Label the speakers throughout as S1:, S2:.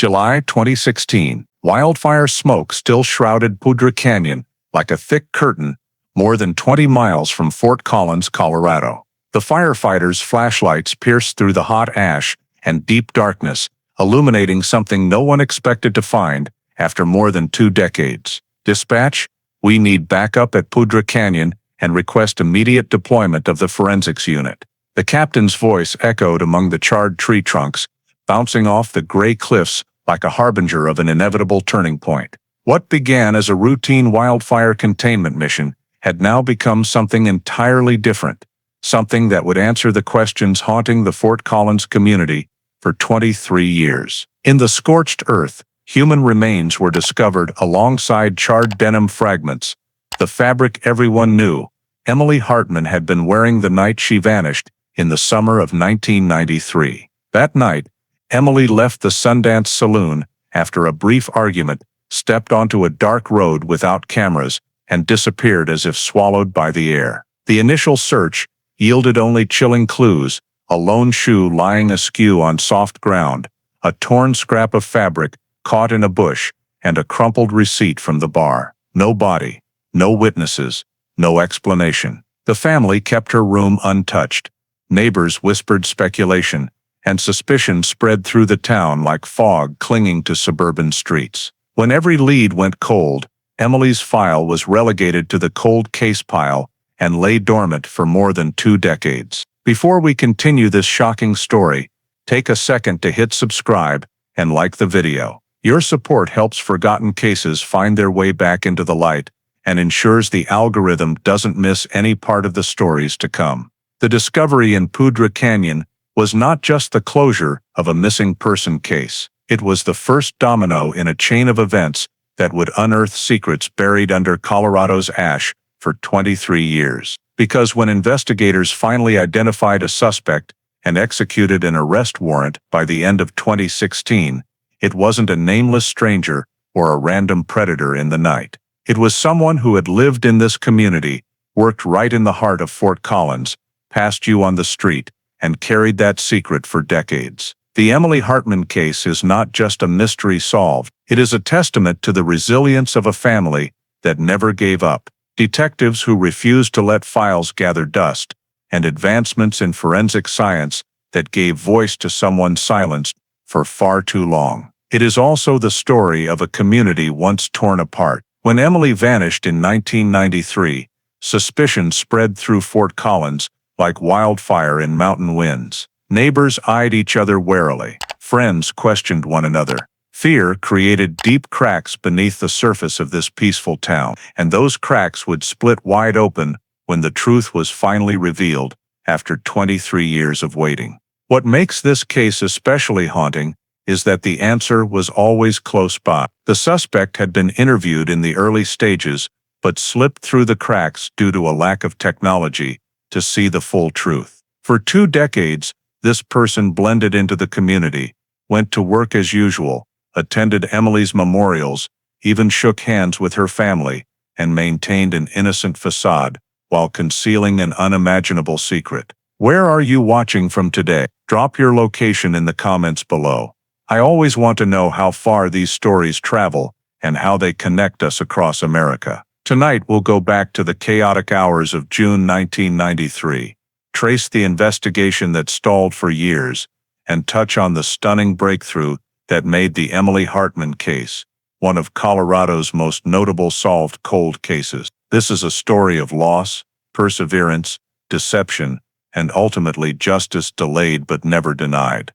S1: July 2016. Wildfire smoke still shrouded Poudre Canyon like a thick curtain more than 20 miles from Fort Collins, Colorado. The firefighters' flashlights pierced through the hot ash and deep darkness, illuminating something no one expected to find after more than 2 decades. Dispatch: we need backup at Poudre Canyon and request immediate deployment of the forensics unit. The captain's voice echoed among the charred tree trunks, bouncing off the gray cliffs like a harbinger of an inevitable turning point. What began as a routine wildfire containment mission had now become something entirely different, something that would answer the questions haunting the Fort Collins community for 23 years. In the scorched earth, human remains were discovered alongside charred denim fragments, the fabric everyone knew Emily Hartman had been wearing the night she vanished in the summer of 1993. That night, Emily left the Sundance Saloon after a brief argument, stepped onto a dark road without cameras, and disappeared as if swallowed by the air. The initial search yielded only chilling clues: a lone shoe lying askew on soft ground, a torn scrap of fabric caught in a bush, and a crumpled receipt from the bar. No body, no witnesses, no explanation. The family kept her room untouched. Neighbors whispered speculation, and suspicion spread through the town like fog clinging to suburban streets. When every lead went cold, Emily's file was relegated to the cold case pile and lay dormant for more than 2 decades. Before we continue this shocking story, take a second to hit subscribe and like the video. Your support helps forgotten cases find their way back into the light and ensures the algorithm doesn't miss any part of the stories to come. The discovery in Poudre Canyon was not just the closure of a missing person case. It was the first domino in a chain of events that would unearth secrets buried under Colorado's ash for 23 years. Because when investigators finally identified a suspect and executed an arrest warrant by the end of 2016, it wasn't a nameless stranger or a random predator in the night. It was someone who had lived in this community, worked right in the heart of Fort Collins, passed you on the street, and carried that secret for decades. The Emily Hartman case is not just a mystery solved, it is a testament to the resilience of a family that never gave up, detectives who refused to let files gather dust, and advancements in forensic science that gave voice to someone silenced for far too long. It is also the story of a community once torn apart. When Emily vanished in 1993, suspicion spread through Fort Collins like wildfire in mountain winds. Neighbors eyed each other warily. Friends questioned one another. Fear created deep cracks beneath the surface of this peaceful town, and those cracks would split wide open when the truth was finally revealed after 23 years of waiting. What makes this case especially haunting is that the answer was always close by. The suspect had been interviewed in the early stages, but slipped through the cracks due to a lack of technology to see the full truth. For 2 decades, this person blended into the community, went to work as usual, attended Emily's memorials, even shook hands with her family, and maintained an innocent facade while concealing an unimaginable secret. Where are you watching from today? Drop your location in the comments below. I always want to know how far these stories travel and how they connect us across America. Tonight we'll go back to the chaotic hours of June 1993, trace the investigation that stalled for years, and touch on the stunning breakthrough that made the Emily Hartman case one of Colorado's most notable solved cold cases. This is a story of loss, perseverance, deception, and ultimately justice delayed but never denied.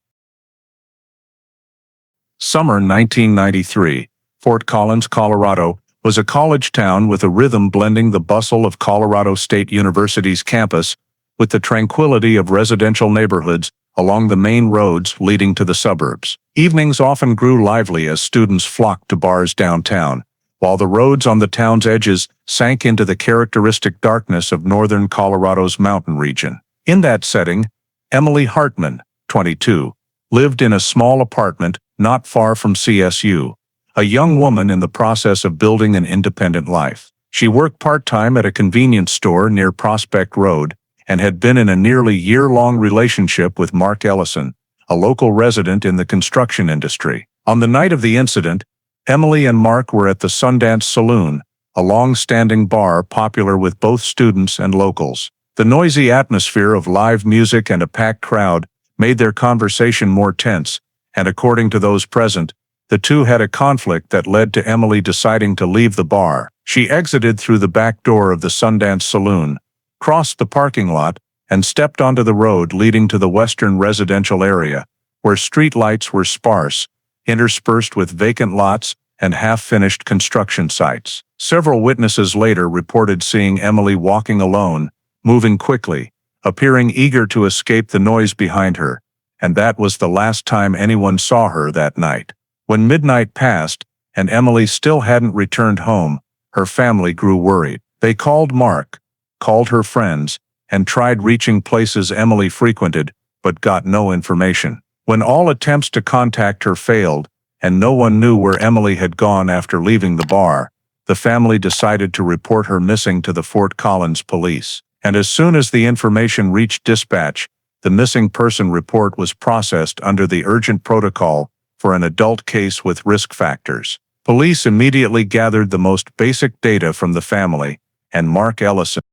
S1: Summer 1993, Fort Collins, Colorado, was a college town with a rhythm blending the bustle of Colorado State University's campus with the tranquility of residential neighborhoods along the main roads leading to the suburbs. Evenings often grew lively as students flocked to bars downtown, while the roads on the town's edges sank into the characteristic darkness of northern Colorado's mountain region. In that setting, Emily Hartman, 22, lived in a small apartment not far from CSU, a young woman in the process of building an independent life. She worked part-time at a convenience store near Prospect Road and had been in a nearly year-long relationship with Mark Ellison, a local resident in the construction industry. On the night of the incident, Emily and Mark were at the Sundance Saloon, a long-standing bar popular with both students and locals. The noisy atmosphere of live music and a packed crowd made their conversation more tense, and according to those present, the two had a conflict that led to Emily deciding to leave the bar. She exited through the back door of the Sundance Saloon, crossed the parking lot, and stepped onto the road leading to the western residential area, where street lights were sparse, interspersed with vacant lots and half-finished construction sites. Several witnesses later reported seeing Emily walking alone, moving quickly, appearing eager to escape the noise behind her, and that was the last time anyone saw her that night. When midnight passed, and Emily still hadn't returned home, her family grew worried. They called Mark, called her friends, and tried reaching places Emily frequented, but got no information. When all attempts to contact her failed, and no one knew where Emily had gone after leaving the bar, the family decided to report her missing to the Fort Collins police. And as soon as the information reached dispatch, the missing person report was processed under the urgent protocol for an adult case with risk factors. Police immediately gathered the most basic data from the family and Mark Ellison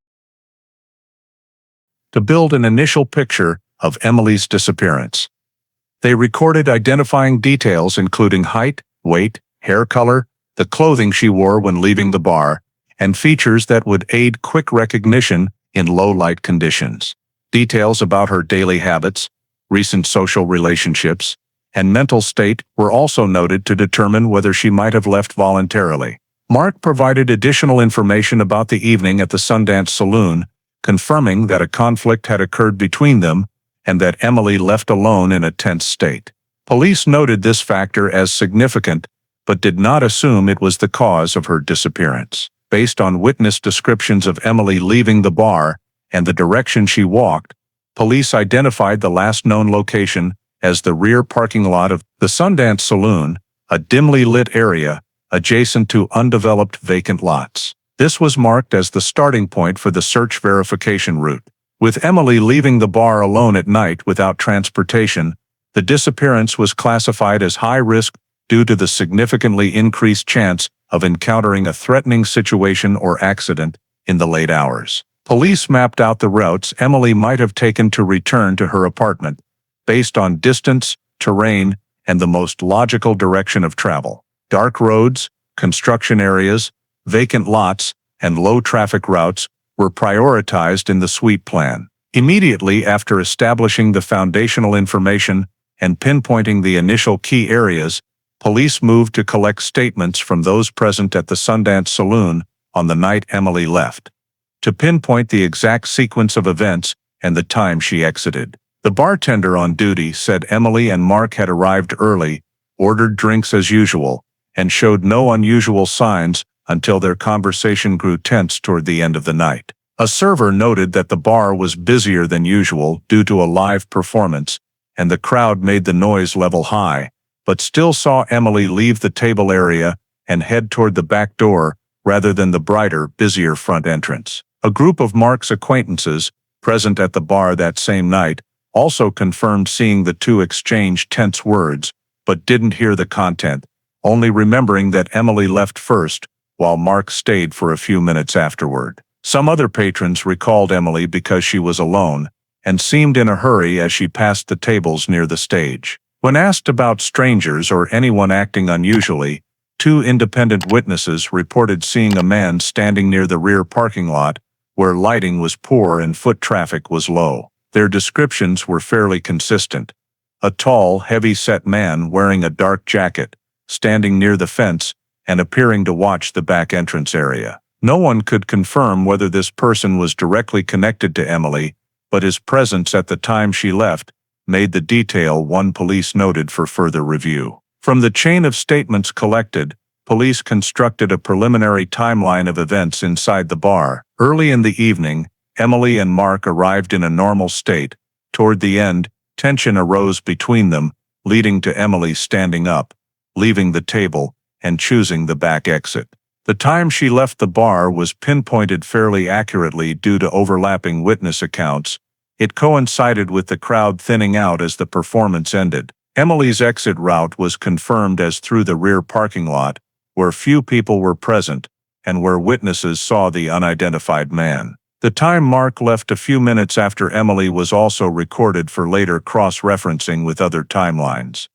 S1: to build an initial picture of Emily's disappearance. They recorded identifying details including height, weight, hair color, the clothing she wore when leaving the bar, and features that would aid quick recognition in low-light conditions. Details about her daily habits, recent social relationships, and mental state were also noted to determine whether she might have left voluntarily. Mark provided additional information about the evening at the Sundance Saloon, confirming that a conflict had occurred between them and that Emily left alone in a tense state. Police noted this factor as significant, but did not assume it was the cause of her disappearance. Based on witness descriptions of Emily leaving the bar and the direction she walked, police identified the last known location as the rear parking lot of the Sundance Saloon, a dimly lit area adjacent to undeveloped vacant lots. This was marked as the starting point for the search verification route. With Emily leaving the bar alone at night without transportation, the disappearance was classified as high risk due to the significantly increased chance of encountering a threatening situation or accident in the late hours. Police mapped out the routes Emily might have taken to return to her apartment, based on distance, terrain, and the most logical direction of travel. Dark roads, construction areas, vacant lots, and low-traffic routes were prioritized in the sweep plan. Immediately after establishing the foundational information and pinpointing the initial key areas, police moved to collect statements from those present at the Sundance Saloon on the night Emily left, to pinpoint the exact sequence of events and the time she exited. The bartender on duty said Emily and Mark had arrived early, ordered drinks as usual, and showed no unusual signs until their conversation grew tense toward the end of the night. A server noted that the bar was busier than usual due to a live performance, and the crowd made the noise level high, but still saw Emily leave the table area and head toward the back door rather than the brighter, busier front entrance. A group of Mark's acquaintances, present at the bar that same night, also confirmed seeing the two exchange tense words, but didn't hear the content, only remembering that Emily left first, while Mark stayed for a few minutes afterward. Some other patrons recalled Emily because she was alone, and seemed in a hurry as she passed the tables near the stage. When asked about strangers or anyone acting unusually, two independent witnesses reported seeing a man standing near the rear parking lot, where lighting was poor and foot traffic was low. Their descriptions were fairly consistent. A tall, heavy-set man wearing a dark jacket, standing near the fence, and appearing to watch the back entrance area. No one could confirm whether this person was directly connected to Emily, but his presence at the time she left made the detail one police noted for further review. From the chain of statements collected, police constructed a preliminary timeline of events inside the bar. Early in the evening, Emily and Mark arrived in a normal state. Toward the end, tension arose between them, leading to Emily standing up, leaving the table, and choosing the back exit. The time she left the bar was pinpointed fairly accurately due to overlapping witness accounts. It coincided with the crowd thinning out as the performance ended. Emily's exit route was confirmed as through the rear parking lot, where few people were present, and where witnesses saw the unidentified man. The time mark left a few minutes after Emily was also recorded for later cross-referencing with other timelines.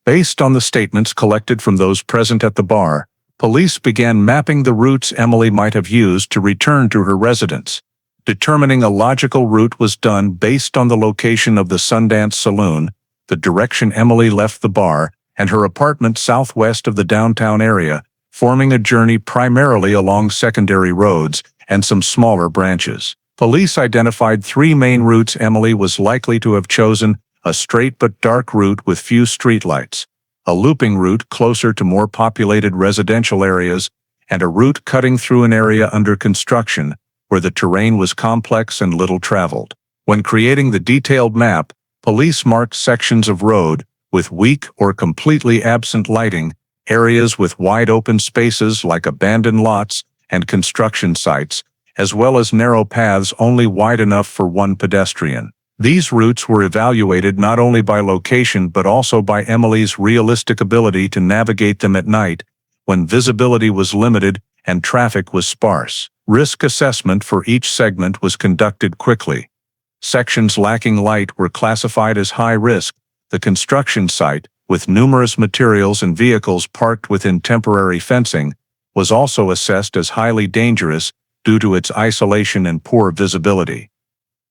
S1: Based on the statements collected from those present at the bar, police began mapping the routes Emily might have used to return to her residence. Determining a logical route was done based on the location of the Sundance Saloon, the direction Emily left the bar, and her apartment southwest of the downtown area, forming a journey primarily along secondary roads and some smaller branches. Police identified three main routes Emily was likely to have chosen: a straight but dark route with few streetlights, a looping route closer to more populated residential areas, and a route cutting through an area under construction where the terrain was complex and little traveled. When creating the detailed map, police marked sections of road with weak or completely absent lighting, areas with wide open spaces like abandoned lots and construction sites, as well as narrow paths only wide enough for one pedestrian. These routes were evaluated not only by location but also by Emily's realistic ability to navigate them at night, when visibility was limited and traffic was sparse. Risk assessment for each segment was conducted quickly. Sections lacking light were classified as high risk. The construction site, with numerous materials and vehicles parked within temporary fencing, was also assessed as highly dangerous due to its isolation and poor visibility.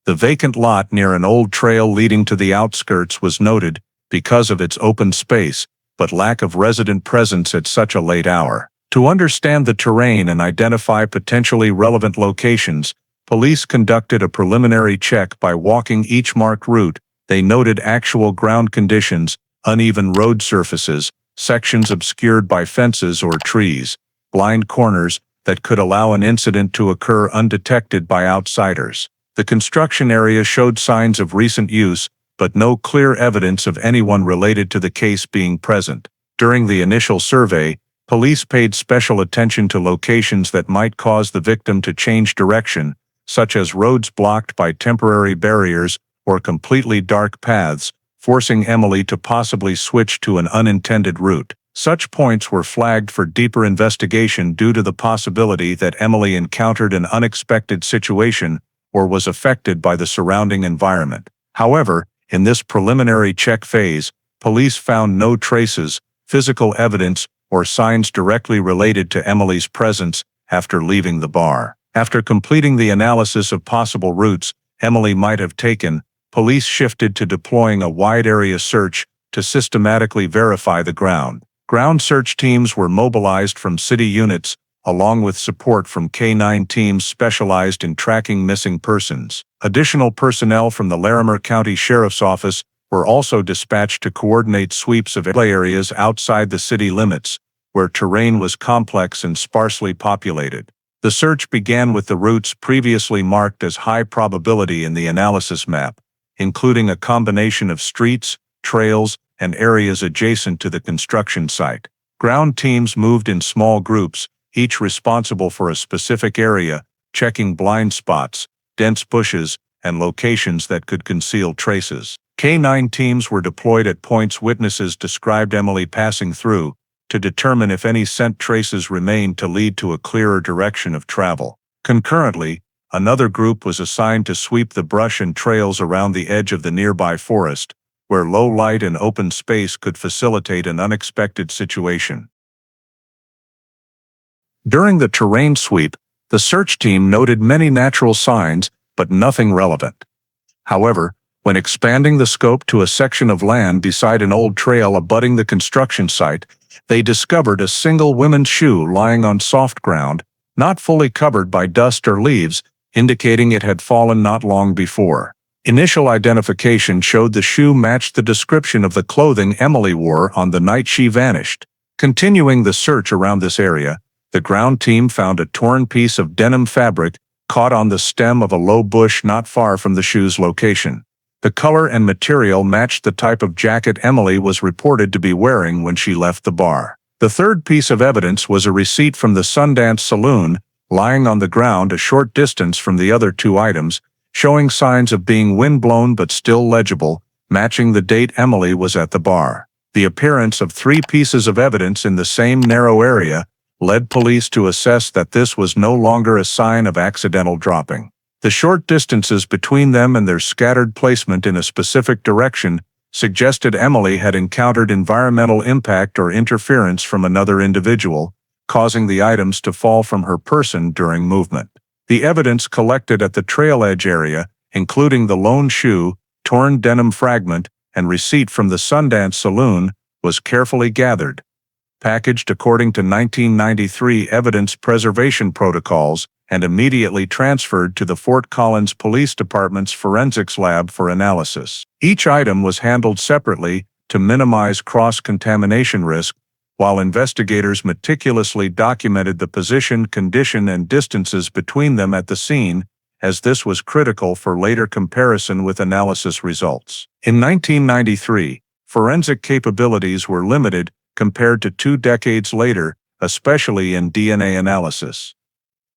S1: The vacant lot near an old trail leading to the outskirts was noted because of its open space, but lack of resident presence at such a late hour. To understand the terrain and identify potentially relevant locations, police conducted a preliminary check by walking each marked route. They noted actual ground conditions, uneven road surfaces, sections obscured by fences or trees, blind corners that could allow an incident to occur undetected by outsiders. The construction area showed signs of recent use, but no clear evidence of anyone related to the case being present. During the initial survey, police paid special attention to locations that might cause the victim to change direction, such as roads blocked by temporary barriers or completely dark paths, forcing Emily to possibly switch to an unintended route. Such points were flagged for deeper investigation due to the possibility that Emily encountered an unexpected situation or was affected by the surrounding environment. However, in this preliminary check phase, police found no traces, physical evidence, or signs directly related to Emily's presence after leaving the bar. After completing the analysis of possible routes Emily might have taken, police shifted to deploying a wide area search to systematically verify the ground. Ground search teams were mobilized from city units, along with support from K-9 teams specialized in tracking missing persons. Additional personnel from the Larimer County Sheriff's Office were also dispatched to coordinate sweeps of areas outside the city limits, where terrain was complex and sparsely populated. The search began with the routes previously marked as high probability in the analysis map, including a combination of streets, trails, and areas adjacent to the construction site. Ground teams moved in small groups, each responsible for a specific area, checking blind spots, dense bushes, and locations that could conceal traces. K-9 teams were deployed at points witnesses described Emily passing through, to determine if any scent traces remained to lead to a clearer direction of travel. Concurrently, another group was assigned to sweep the brush and trails around the edge of the nearby forest, where low light and open space could facilitate an unexpected situation. During the terrain sweep, the search team noted many natural signs, but nothing relevant. However, when expanding the scope to a section of land beside an old trail abutting the construction site, they discovered a single women's shoe lying on soft ground, not fully covered by dust or leaves, indicating it had fallen not long before. Initial identification showed the shoe matched the description of the clothing Emily wore on the night she vanished. Continuing the search around this area, the ground team found a torn piece of denim fabric caught on the stem of a low bush not far from the shoe's location. The color and material matched the type of jacket Emily was reported to be wearing when she left the bar. The third piece of evidence was a receipt from the Sundance Saloon, lying on the ground a short distance from the other two items, showing signs of being windblown but still legible, matching the date Emily was at the bar. The appearance of 3 pieces of evidence in the same narrow area led police to assess that this was no longer a sign of accidental dropping. The short distances between them and their scattered placement in a specific direction suggested Emily had encountered environmental impact or interference from another individual, causing the items to fall from her person during movement. The evidence collected at the trail edge area, including the lone shoe, torn denim fragment, and receipt from the Sundance Saloon, was carefully gathered, packaged according to 1993 evidence preservation protocols, and immediately transferred to the Fort Collins Police Department's forensics lab for analysis. Each item was handled separately to minimize cross-contamination risk, while investigators meticulously documented the position, condition, and distances between them at the scene, as this was critical for later comparison with analysis results. In 1993, forensic capabilities were limited compared to 2 decades later, especially in DNA analysis.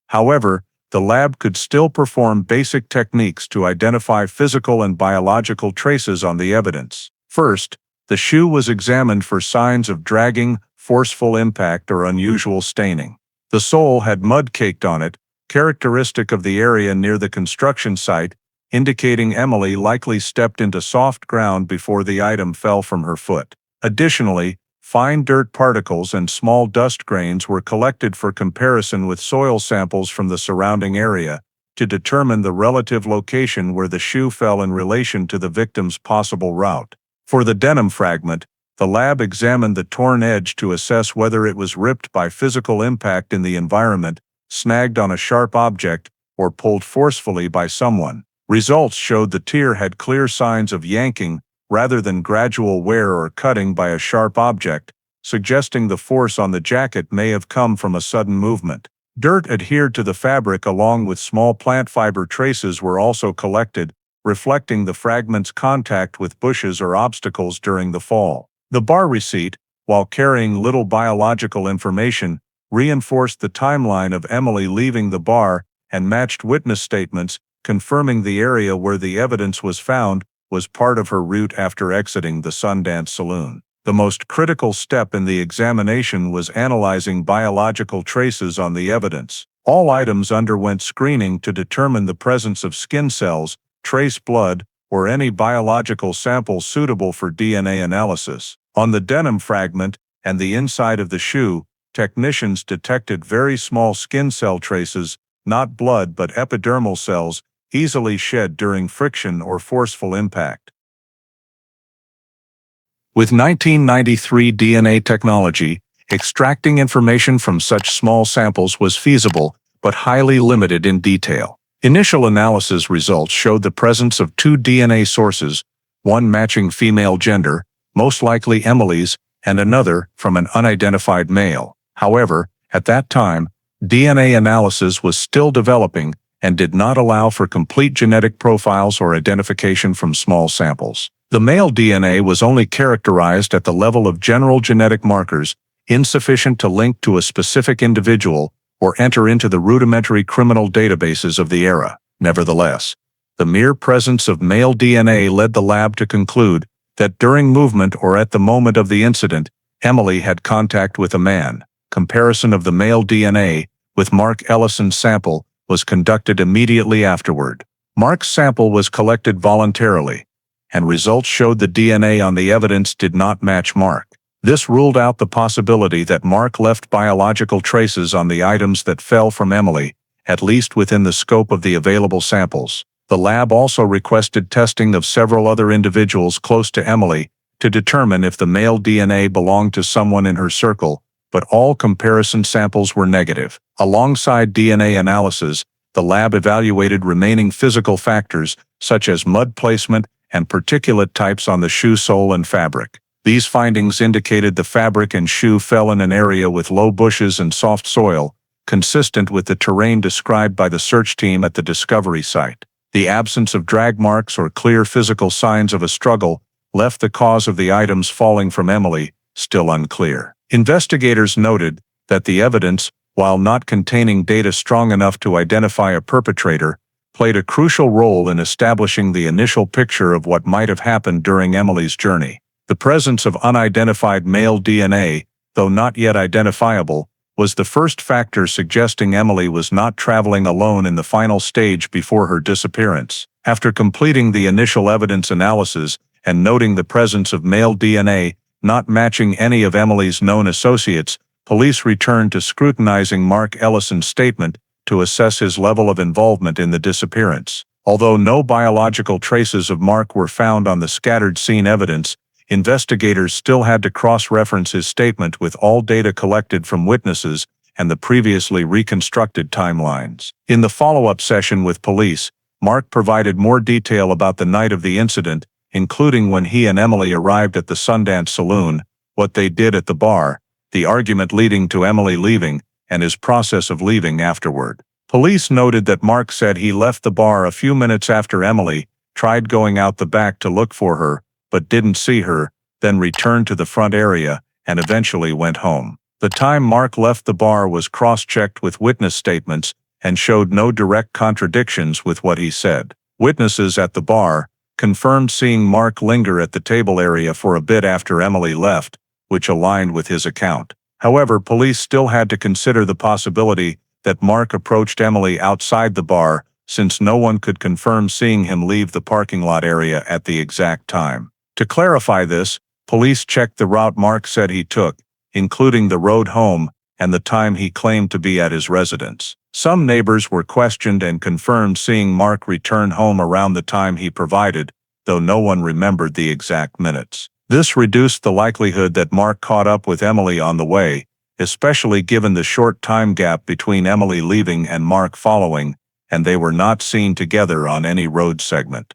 S1: However, the lab could still perform basic techniques to identify physical and biological traces on the evidence. First, the shoe was examined for signs of dragging, forceful impact, or unusual staining. The sole had mud caked on it, characteristic of the area near the construction site, indicating Emily likely stepped into soft ground before the item fell from her foot. Additionally, fine dirt particles and small dust grains were collected for comparison with soil samples from the surrounding area to determine the relative location where the shoe fell in relation to the victim's possible route. For the denim fragment, the lab examined the torn edge to assess whether it was ripped by physical impact in the environment, snagged on a sharp object, or pulled forcefully by someone. Results showed the tear had clear signs of yanking rather than gradual wear or cutting by a sharp object, suggesting the force on the jacket may have come from a sudden movement. Dirt adhered to the fabric along with small plant fiber traces were also collected, reflecting the fragment's contact with bushes or obstacles during the fall. The bar receipt, while carrying little biological information, reinforced the timeline of Emily leaving the bar and matched witness statements, confirming the area where the evidence was found was part of her route after exiting the Sundance Saloon. The most critical step in the examination was analyzing biological traces on the evidence. All items underwent screening to determine the presence of skin cells, trace blood, or any biological samples suitable for DNA analysis. On the denim fragment and the inside of the shoe, technicians detected very small skin cell traces, not blood but epidermal cells, easily shed during friction or forceful impact. With 1993 DNA technology, extracting information from such small samples was feasible, but highly limited in detail. Initial analysis results showed the presence of 2 DNA sources, one matching female gender, most likely Emily's, and another from an unidentified male. However, at that time, DNA analysis was still developing and did not allow for complete genetic profiles or identification from small samples. The male DNA was only characterized at the level of general genetic markers, insufficient to link to a specific individual or enter into the rudimentary criminal databases of the era. Nevertheless, the mere presence of male DNA led the lab to conclude that during movement or at the moment of the incident, Emily had contact with a man. Comparison of the male DNA with Mark Ellison's sample was conducted immediately afterward. Mark's sample was collected voluntarily, and results showed the DNA on the evidence did not match Mark. This ruled out the possibility that Mark left biological traces on the items that fell from Emily, at least within the scope of the available samples. The lab also requested testing of several other individuals close to Emily to determine if the male DNA belonged to someone in her circle, but all comparison samples were negative. Alongside DNA analysis, the lab evaluated remaining physical factors such as mud placement and particulate types on the shoe sole and fabric. These findings indicated the fabric and shoe fell in an area with low bushes and soft soil, consistent with the terrain described by the search team at the discovery site. The absence of drag marks or clear physical signs of a struggle left the cause of the items falling from Emily still unclear. Investigators noted that the evidence, while not containing data strong enough to identify a perpetrator, played a crucial role in establishing the initial picture of what might have happened during Emily's journey. The presence of unidentified male DNA, though not yet identifiable, was the first factor suggesting Emily was not traveling alone in the final stage before her disappearance. After completing the initial evidence analysis and noting the presence of male DNA not matching any of Emily's known associates, police returned to scrutinizing Mark Ellison's statement to assess his level of involvement in the disappearance. Although no biological traces of Mark were found on the scattered scene evidence, investigators still had to cross-reference his statement with all data collected from witnesses and the previously reconstructed timelines. In the follow-up session with police, Mark provided more detail about the night of the incident, including when he and Emily arrived at the Sundance Saloon, what they did at the bar, the argument leading to Emily leaving, and his process of leaving afterward. Police noted that Mark said he left the bar a few minutes after Emily, tried going out the back to look for her, but didn't see her, then returned to the front area, and eventually went home. The time Mark left the bar was cross-checked with witness statements and showed no direct contradictions with what he said. Witnesses at the bar confirmed seeing Mark linger at the table area for a bit after Emily left, which aligned with his account. However, police still had to consider the possibility that Mark approached Emily outside the bar, since no one could confirm seeing him leave the parking lot area at the exact time. To clarify this, police checked the route Mark said he took, including the road home and the time he claimed to be at his residence. Some neighbors were questioned and confirmed seeing Mark return home around the time he provided, though no one remembered the exact minutes. This reduced the likelihood that Mark caught up with Emily on the way, especially given the short time gap between Emily leaving and Mark following, and they were not seen together on any road segment.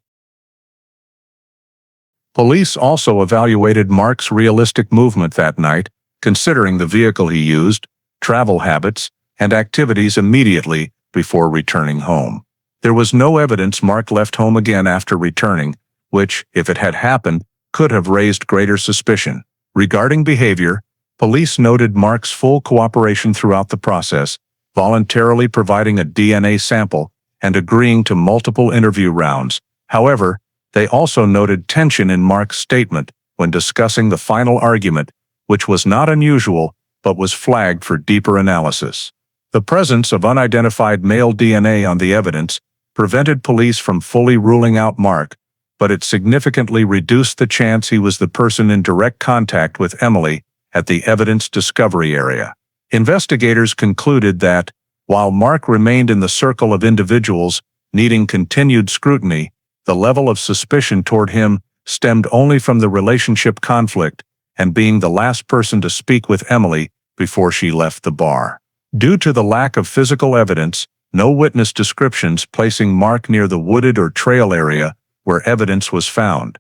S1: Police also evaluated Mark's realistic movement that night, considering the vehicle he used, travel habits, and activities immediately before returning home. There was no evidence Mark left home again after returning, which, if it had happened, could have raised greater suspicion. Regarding behavior, police noted Mark's full cooperation throughout the process, voluntarily providing a DNA sample and agreeing to multiple interview rounds. However, they also noted tension in Mark's statement when discussing the final argument, which was not unusual but was flagged for deeper analysis. The presence of unidentified male DNA on the evidence prevented police from fully ruling out Mark, but it significantly reduced the chance he was the person in direct contact with Emily at the evidence discovery area. Investigators concluded that, while Mark remained in the circle of individuals needing continued scrutiny, the level of suspicion toward him stemmed only from the relationship conflict and being the last person to speak with Emily before she left the bar. Due to the lack of physical evidence, no witness descriptions placing Mark near the wooded or trail area where evidence was found,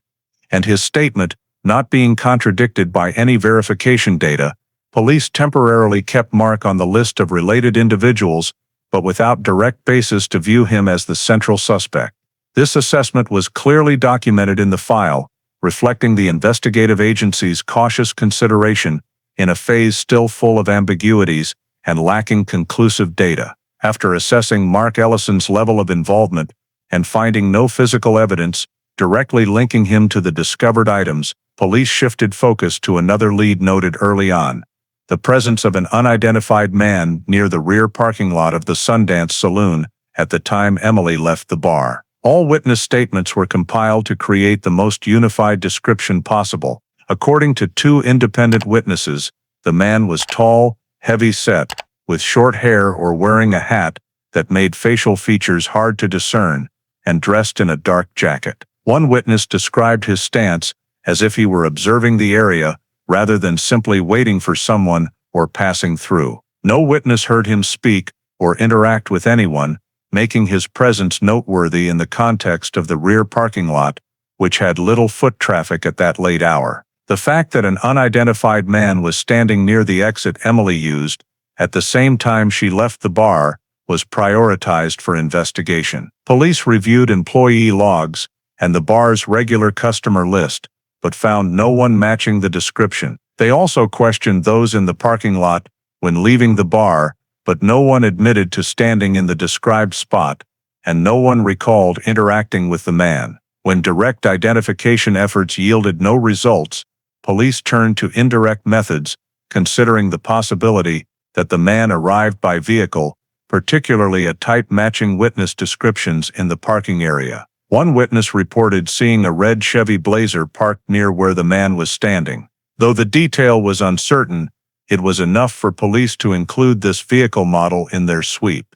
S1: and his statement not being contradicted by any verification data, police temporarily kept Mark on the list of related individuals, but without direct basis to view him as the central suspect. This assessment was clearly documented in the file, reflecting the investigative agency's cautious consideration in a phase still full of ambiguities and lacking conclusive data. After assessing Mark Ellison's level of involvement and finding no physical evidence directly linking him to the discovered items, police shifted focus to another lead noted early on: the presence of an unidentified man near the rear parking lot of the Sundance Saloon at the time Emily left the bar. All witness statements were compiled to create the most unified description possible. According to two independent witnesses, the man was tall, heavy-set, with short hair or wearing a hat that made facial features hard to discern, and dressed in a dark jacket. One witness described his stance as if he were observing the area rather than simply waiting for someone or passing through. No witness heard him speak or interact with anyone, making his presence noteworthy in the context of the rear parking lot, which had little foot traffic at that late hour. The fact that an unidentified man was standing near the exit Emily used at the same time she left the bar was prioritized for investigation. Police reviewed employee logs and the bar's regular customer list, but found no one matching the description. They also questioned those in the parking lot when leaving the bar, but no one admitted to standing in the described spot, and no one recalled interacting with the man. When direct identification efforts yielded no results, police turned to indirect methods, considering the possibility that the man arrived by vehicle, particularly a type matching witness descriptions in the parking area. One witness reported seeing a red Chevy Blazer parked near where the man was standing. Though the detail was uncertain, it was enough for police to include this vehicle model in their sweep.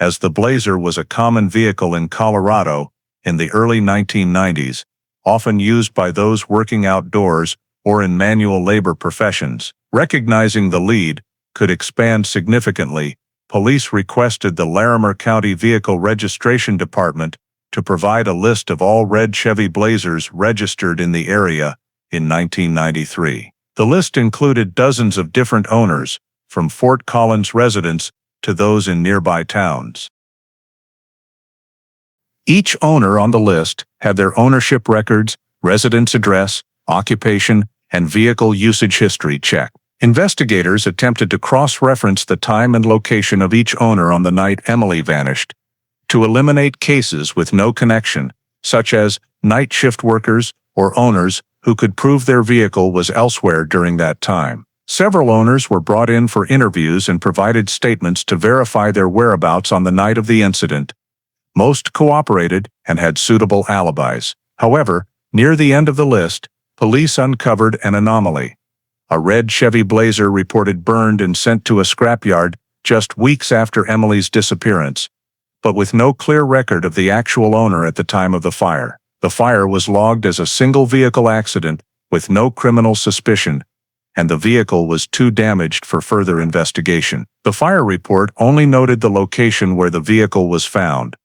S1: As the Blazer was a common vehicle in Colorado in the early 1990s, often used by those working outdoors or in manual labor professions, recognizing the lead could expand significantly. Police requested the Larimer County Vehicle Registration Department to provide a list of all red Chevy Blazers registered in the area in 1993. The list included dozens of different owners, from Fort Collins residents to those in nearby towns. Each owner on the list had their ownership records, residence address, occupation, and vehicle usage history checked. Investigators attempted to cross-reference the time and location of each owner on the night Emily vanished, to eliminate cases with no connection, such as night shift workers or owners who could prove their vehicle was elsewhere during that time. Several owners were brought in for interviews and provided statements to verify their whereabouts on the night of the incident. Most cooperated and had suitable alibis. However, near the end of the list, police uncovered an anomaly. A red Chevy Blazer reported burned and sent to a scrapyard just weeks after Emily's disappearance, but with no clear record of the actual owner at the time of the fire. The fire was logged as a single vehicle accident with no criminal suspicion, and the vehicle was too damaged for further investigation. The fire report only noted the location where the vehicle was found,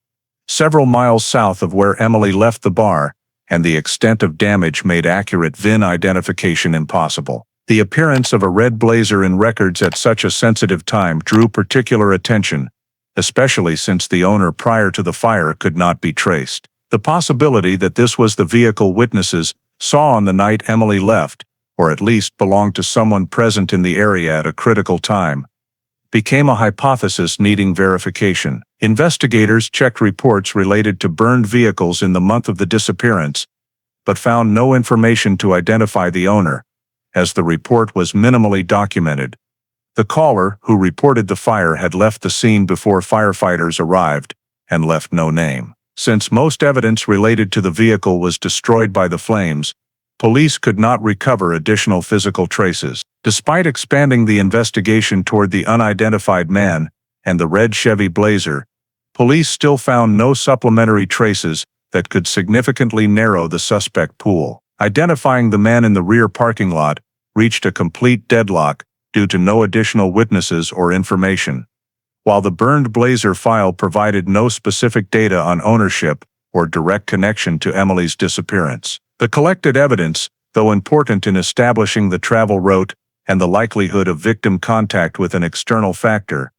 S1: several miles south of where Emily left the bar, and the extent of damage made accurate VIN identification impossible. The appearance of a red Blazer in records at such a sensitive time drew particular attention, especially since the owner prior to the fire could not be traced. The possibility that this was the vehicle witnesses saw on the night Emily left, or at least belonged to someone present in the area at a critical time, became a hypothesis needing verification. Investigators checked reports related to burned vehicles in the month of the disappearance, but found no information to identify the owner, as the report was minimally documented. The caller who reported the fire had left the scene before firefighters arrived and left no name. Since most evidence related to the vehicle was destroyed by the flames, police could not recover additional physical traces. Despite expanding the investigation toward the unidentified man and the red Chevy Blazer, police still found no supplementary traces that could significantly narrow the suspect pool. Identifying the man in the rear parking lot reached a complete deadlock due to no additional witnesses or information, while the burned Blazer file provided no specific data on ownership or direct connection to Emily's disappearance. The collected evidence, though important in establishing the travel route and the likelihood of victim contact with an external factor,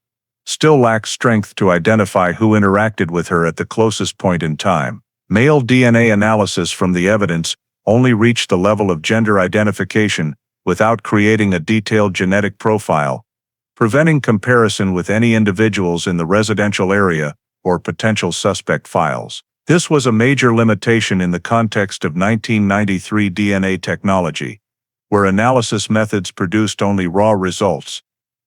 S1: still lacks strength to identify who interacted with her at the closest point in time. Male DNA analysis from the evidence only reached the level of gender identification without creating a detailed genetic profile, preventing comparison with any individuals in the residential area or potential suspect files. This was a major limitation in the context of 1993 DNA technology, where analysis methods produced only raw results,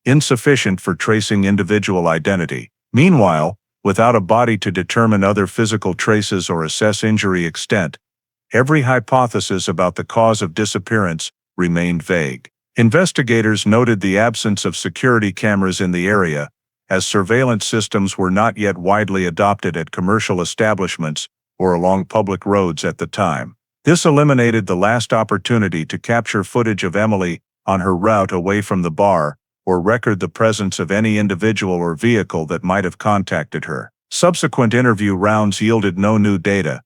S1: insufficient for tracing individual identity. Meanwhile, without a body to determine other physical traces or assess injury extent, every hypothesis about the cause of disappearance remained vague. Investigators noted the absence of security cameras in the area, as surveillance systems were not yet widely adopted at commercial establishments or along public roads at the time. This eliminated the last opportunity to capture footage of Emily on her route away from the bar or record the presence of any individual or vehicle that might have contacted her. Subsequent interview rounds yielded no new data.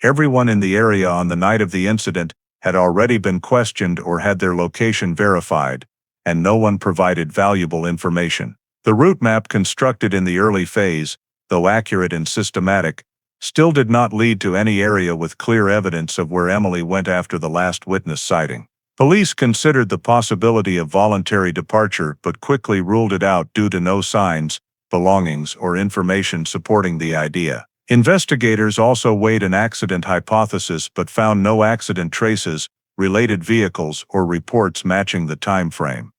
S1: Everyone in the area on the night of the incident had already been questioned or had their location verified, and no one provided valuable information. The route map constructed in the early phase, though accurate and systematic, still did not lead to any area with clear evidence of where Emily went after the last witness sighting. Police considered the possibility of voluntary departure but quickly ruled it out due to no signs, belongings, or information supporting the idea. Investigators also weighed an accident hypothesis but found no accident traces, related vehicles, or reports matching the time frame.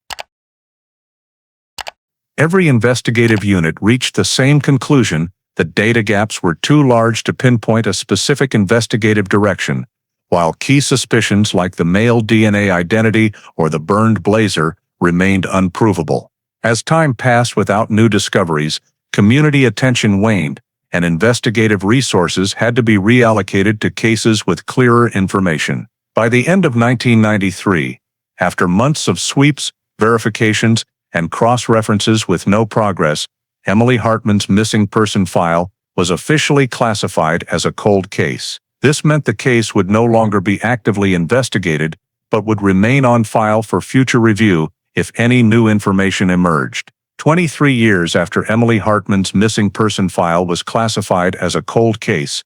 S1: Every investigative unit reached the same conclusion that data gaps were too large to pinpoint a specific investigative direction, while key suspicions like the male DNA identity or the burned blazer remained unprovable. As time passed without new discoveries, community attention waned, and investigative resources had to be reallocated to cases with clearer information. By the end of 1993, after months of sweeps, verifications, and cross-references with no progress, Emily Hartman's missing person file was officially classified as a cold case. This meant the case would no longer be actively investigated, but would remain on file for future review if any new information emerged. 23 years after Emily Hartman's missing person file was classified as a cold case,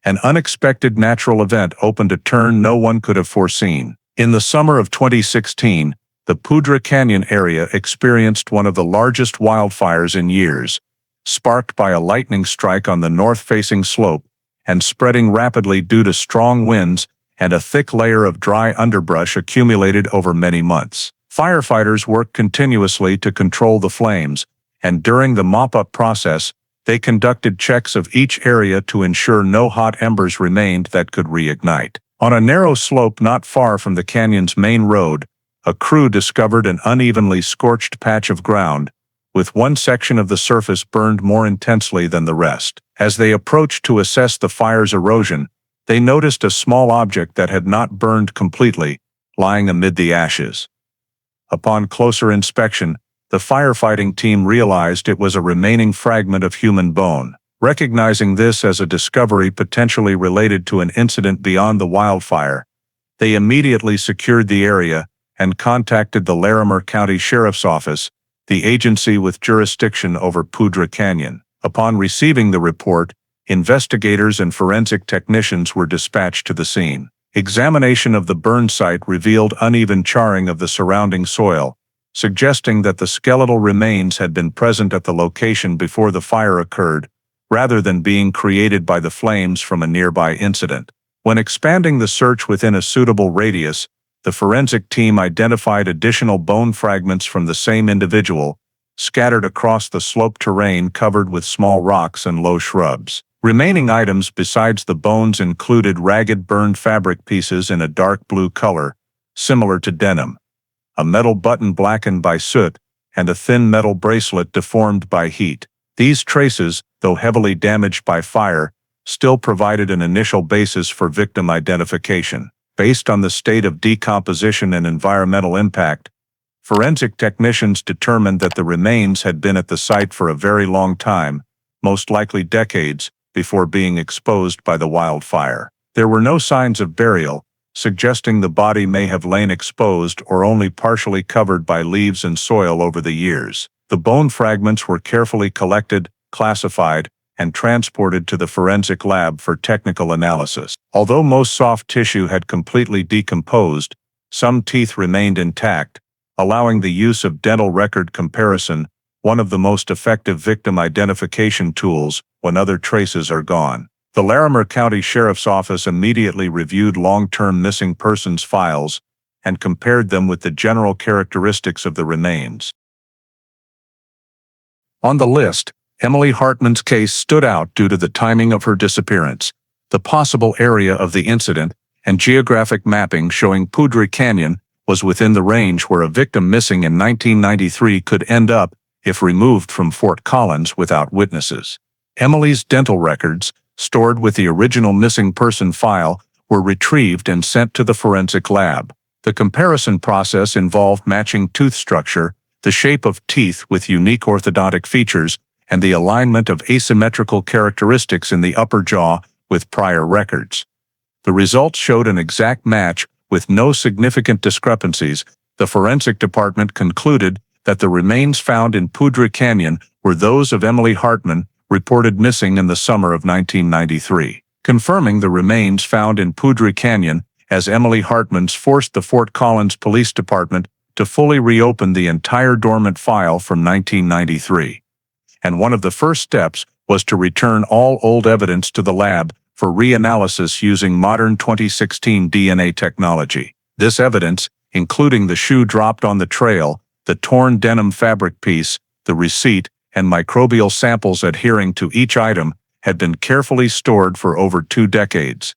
S1: an unexpected natural event opened a turn no one could have foreseen. In the summer of 2016, the Poudre Canyon area experienced one of the largest wildfires in years, sparked by a lightning strike on the north-facing slope and spreading rapidly due to strong winds and a thick layer of dry underbrush accumulated over many months. Firefighters worked continuously to control the flames, and during the mop-up process, they conducted checks of each area to ensure no hot embers remained that could reignite. On a narrow slope not far from the canyon's main road, a crew discovered an unevenly scorched patch of ground, with one section of the surface burned more intensely than the rest. As they approached to assess the fire's erosion, they noticed a small object that had not burned completely, lying amid the ashes. Upon closer inspection, the firefighting team realized it was a remaining fragment of human bone. Recognizing this as a discovery potentially related to an incident beyond the wildfire, they immediately secured the area and contacted the Larimer County Sheriff's Office, the agency with jurisdiction over Poudre Canyon. Upon receiving the report, investigators and forensic technicians were dispatched to the scene. Examination of the burn site revealed uneven charring of the surrounding soil, suggesting that the skeletal remains had been present at the location before the fire occurred, rather than being created by the flames from a nearby incident. When expanding the search within a suitable radius, the forensic team identified additional bone fragments from the same individual, scattered across the slope terrain covered with small rocks and low shrubs. Remaining items besides the bones included ragged burned fabric pieces in a dark blue color, similar to denim, a metal button blackened by soot, and a thin metal bracelet deformed by heat. These traces, though heavily damaged by fire, still provided an initial basis for victim identification. Based on the state of decomposition and environmental impact, forensic technicians determined that the remains had been at the site for a very long time, most likely decades, before being exposed by the wildfire. There were no signs of burial, suggesting the body may have lain exposed or only partially covered by leaves and soil over the years. The bone fragments were carefully collected, classified, and transported to the forensic lab for technical analysis. Although most soft tissue had completely decomposed, some teeth remained intact, allowing the use of dental record comparison, one of the most effective victim identification tools when other traces are gone. The Larimer County Sheriff's Office immediately reviewed long-term missing persons files and compared them with the general characteristics of the remains. On the list, Emily Hartman's case stood out due to the timing of her disappearance, the possible area of the incident, and geographic mapping showing Poudre Canyon was within the range where a victim missing in 1993 could end up if removed from Fort Collins without witnesses. Emily's dental records, stored with the original missing person file, were retrieved and sent to the forensic lab. The comparison process involved matching tooth structure, the shape of teeth with unique orthodontic features, and the alignment of asymmetrical characteristics in the upper jaw with prior records. The results showed an exact match with no significant discrepancies. The forensic department concluded that the remains found in Poudre Canyon were those of Emily Hartman, reported missing in the summer of 1993. Confirming the remains found in Poudre Canyon, as Emily Hartman's forced the Fort Collins Police Department to fully reopen the entire dormant file from 1993. And one of the first steps was to return all old evidence to the lab for reanalysis using modern 2016 DNA technology. This evidence, including the shoe dropped on the trail, the torn denim fabric piece, the receipt, and microbial samples adhering to each item, had been carefully stored for over 2 decades,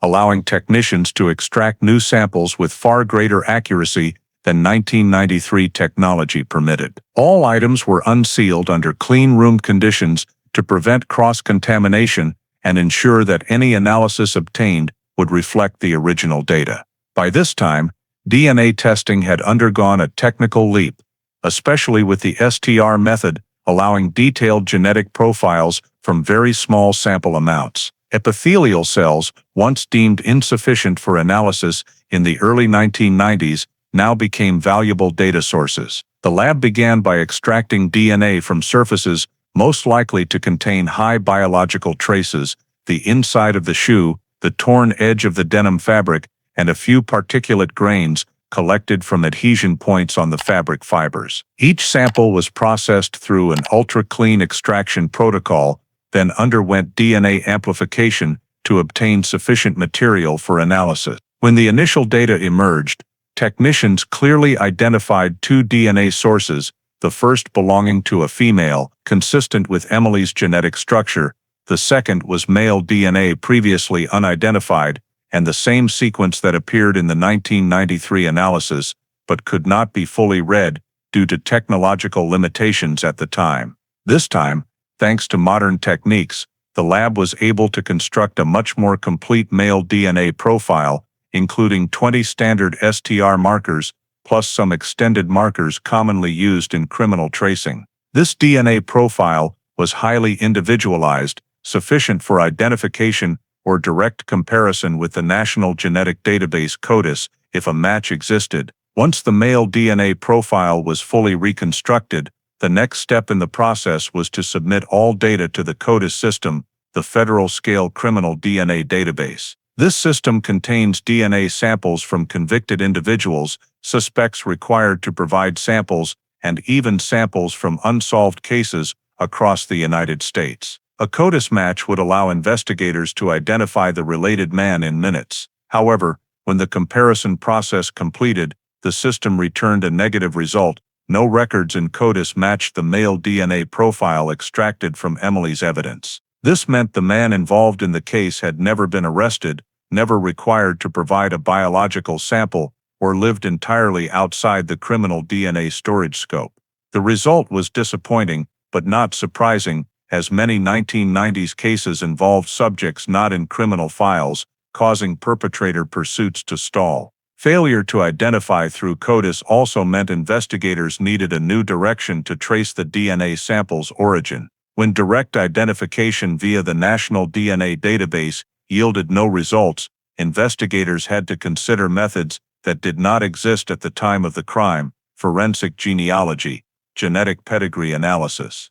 S1: allowing technicians to extract new samples with far greater accuracy than 1993 technology permitted. All items were unsealed under clean room conditions to prevent cross-contamination and ensure that any analysis obtained would reflect the original data. By this time, DNA testing had undergone a technical leap, especially with the STR method allowing detailed genetic profiles from very small sample amounts. Epithelial cells, once deemed insufficient for analysis in the early 1990s, now became valuable data sources. The lab began by extracting DNA from surfaces most likely to contain high biological traces, the inside of the shoe, the torn edge of the denim fabric, and a few particulate grains collected from adhesion points on the fabric fibers. Each sample was processed through an ultra-clean extraction protocol, then underwent DNA amplification to obtain sufficient material for analysis. When the initial data emerged, technicians clearly identified 2 DNA sources, the first belonging to a female, consistent with Emily's genetic structure, the second was male DNA previously unidentified, and the same sequence that appeared in the 1993 analysis, but could not be fully read due to technological limitations at the time. This time, thanks to modern techniques, the lab was able to construct a much more complete male DNA profile, including 20 standard STR markers, plus some extended markers commonly used in criminal tracing. This DNA profile was highly individualized, sufficient for identification or direct comparison with the National Genetic Database CODIS if a match existed. Once the male DNA profile was fully reconstructed, the next step in the process was to submit all data to the CODIS system, the federal-scale criminal DNA database. This system contains DNA samples from convicted individuals, suspects required to provide samples, and even samples from unsolved cases across the United States. A CODIS match would allow investigators to identify the related man in minutes. However, when the comparison process completed, the system returned a negative result. No records in CODIS matched the male DNA profile extracted from Emily's evidence. This meant the man involved in the case had never been arrested, never required to provide a biological sample, or lived entirely outside the criminal DNA storage scope. The result was disappointing, but not surprising, as many 1990s cases involved subjects not in criminal files, causing perpetrator pursuits to stall. Failure to identify through CODIS also meant investigators needed a new direction to trace the DNA sample's origin. When direct identification via the National DNA Database yielded no results, investigators had to consider methods that did not exist at the time of the crime: forensic genealogy, genetic pedigree analysis.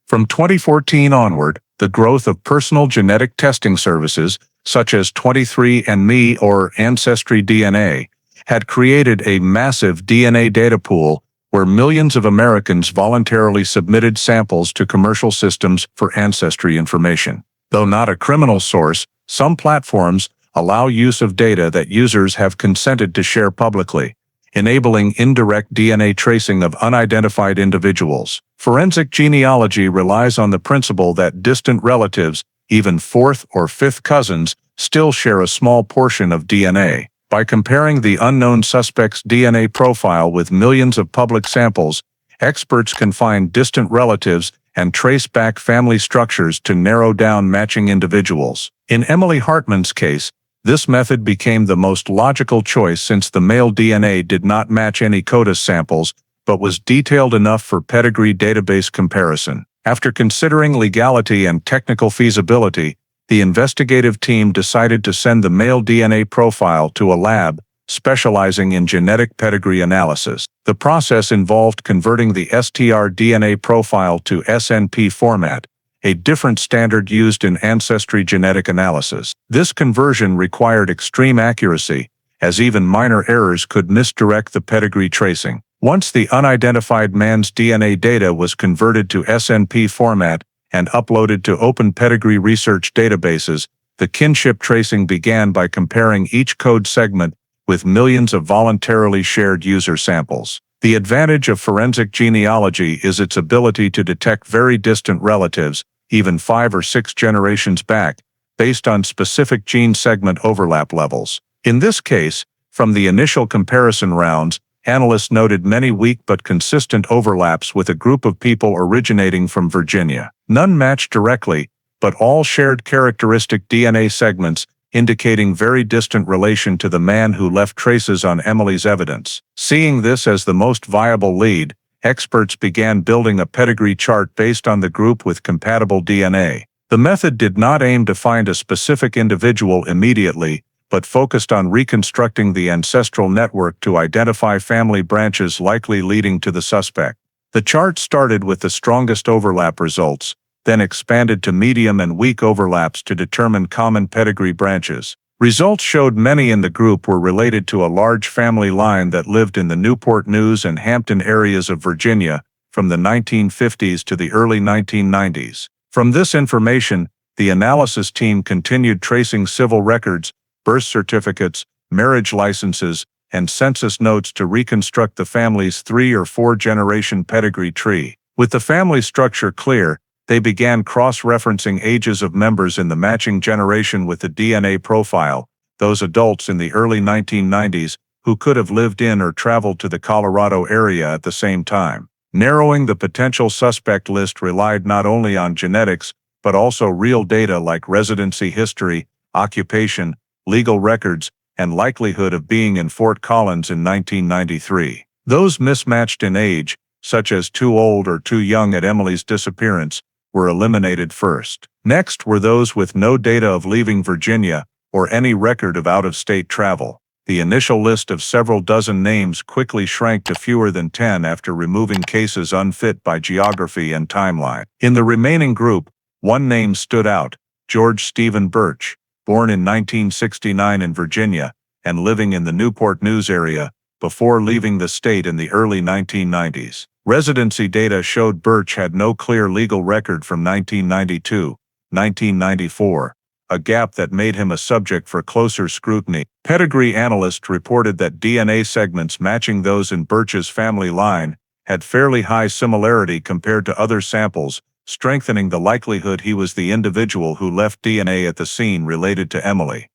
S1: From 2014 onward, the growth of personal genetic testing services, such as 23andMe or Ancestry DNA, had created a massive DNA data pool where millions of Americans voluntarily submitted samples to commercial systems for ancestry information. Though not a criminal source, some platforms allow use of data that users have consented to share publicly, enabling indirect DNA tracing of unidentified individuals. Forensic genealogy relies on the principle that distant relatives, even fourth or fifth cousins, still share a small portion of DNA. By comparing the unknown suspect's DNA profile with millions of public samples, experts can find distant relatives and trace back family structures to narrow down matching individuals. In Emily Hartman's case, this method became the most logical choice since the male DNA did not match any CODIS samples, but was detailed enough for pedigree database comparison. After considering legality and technical feasibility, the investigative team decided to send the male DNA profile to a lab specializing in genetic pedigree analysis. The process involved converting the STR DNA profile to SNP format, a different standard used in ancestry genetic analysis. This conversion required extreme accuracy, as even minor errors could misdirect the pedigree tracing. Once the unidentified man's DNA data was converted to SNP format and uploaded to open pedigree research databases, the kinship tracing began by comparing each code segment with millions of voluntarily shared user samples. The advantage of forensic genealogy is its ability to detect very distant relatives, even 5 or 6 generations back, based on specific gene segment overlap levels. In this case, from the initial comparison rounds, analysts noted many weak but consistent overlaps with a group of people originating from Virginia. None matched directly, but all shared characteristic DNA segments, indicating very distant relation to the man who left traces on Emily's evidence. Seeing this as the most viable lead, experts began building a pedigree chart based on the group with compatible DNA. The method did not aim to find a specific individual immediately, but focused on reconstructing the ancestral network to identify family branches likely leading to the suspect. The chart started with the strongest overlap results, then expanded to medium and weak overlaps to determine common pedigree branches. Results showed many in the group were related to a large family line that lived in the Newport News and Hampton areas of Virginia from the 1950s to the early 1990s. From this information, the analysis team continued tracing civil records, birth certificates, marriage licenses, and census notes to reconstruct the family's 3 or 4 generation pedigree tree. With the family structure clear, they began cross-referencing ages of members in the matching generation with the DNA profile, those adults in the early 1990s who could have lived in or traveled to the Colorado area at the same time. Narrowing the potential suspect list relied not only on genetics, but also real data like residency history, occupation, legal records, and likelihood of being in Fort Collins in 1993. Those mismatched in age, such as too old or too young at Emily's disappearance, were eliminated first. Next were those with no data of leaving Virginia or any record of out-of-state travel. The initial list of several dozen names quickly shrank to fewer than 10 after removing cases unfit by geography and timeline. In the remaining group, one name stood out: George Stephen Birch, born in 1969 in Virginia and living in the Newport News area before leaving the state in the early 1990s. Residency data showed Birch had no clear legal record from 1992-1994, a gap that made him a subject for closer scrutiny. Pedigree analysts reported that DNA segments matching those in Birch's family line had fairly high similarity compared to other samples, strengthening the likelihood he was the individual who left DNA at the scene related to Emily.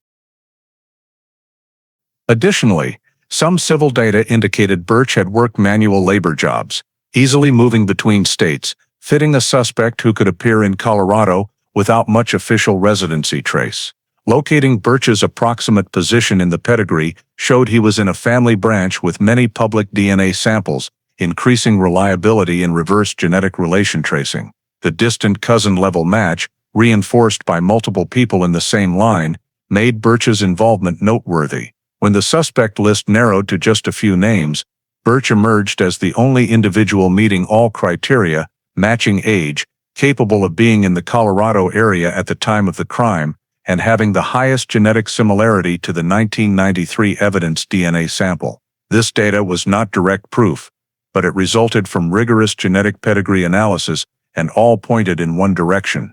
S1: Additionally, some civil data indicated Birch had worked manual labor jobs, easily moving between states, fitting a suspect who could appear in Colorado without much official residency trace. Locating Birch's approximate position in the pedigree showed he was in a family branch with many public DNA samples, increasing reliability in reverse genetic relation tracing. The distant cousin-level match, reinforced by multiple people in the same line, made Birch's involvement noteworthy. When the suspect list narrowed to just a few names, Birch emerged as the only individual meeting all criteria, matching age, capable of being in the Colorado area at the time of the crime, and having the highest genetic similarity to the 1993 evidence DNA sample. This data was not direct proof, but it resulted from rigorous genetic pedigree analysis and all pointed in one direction.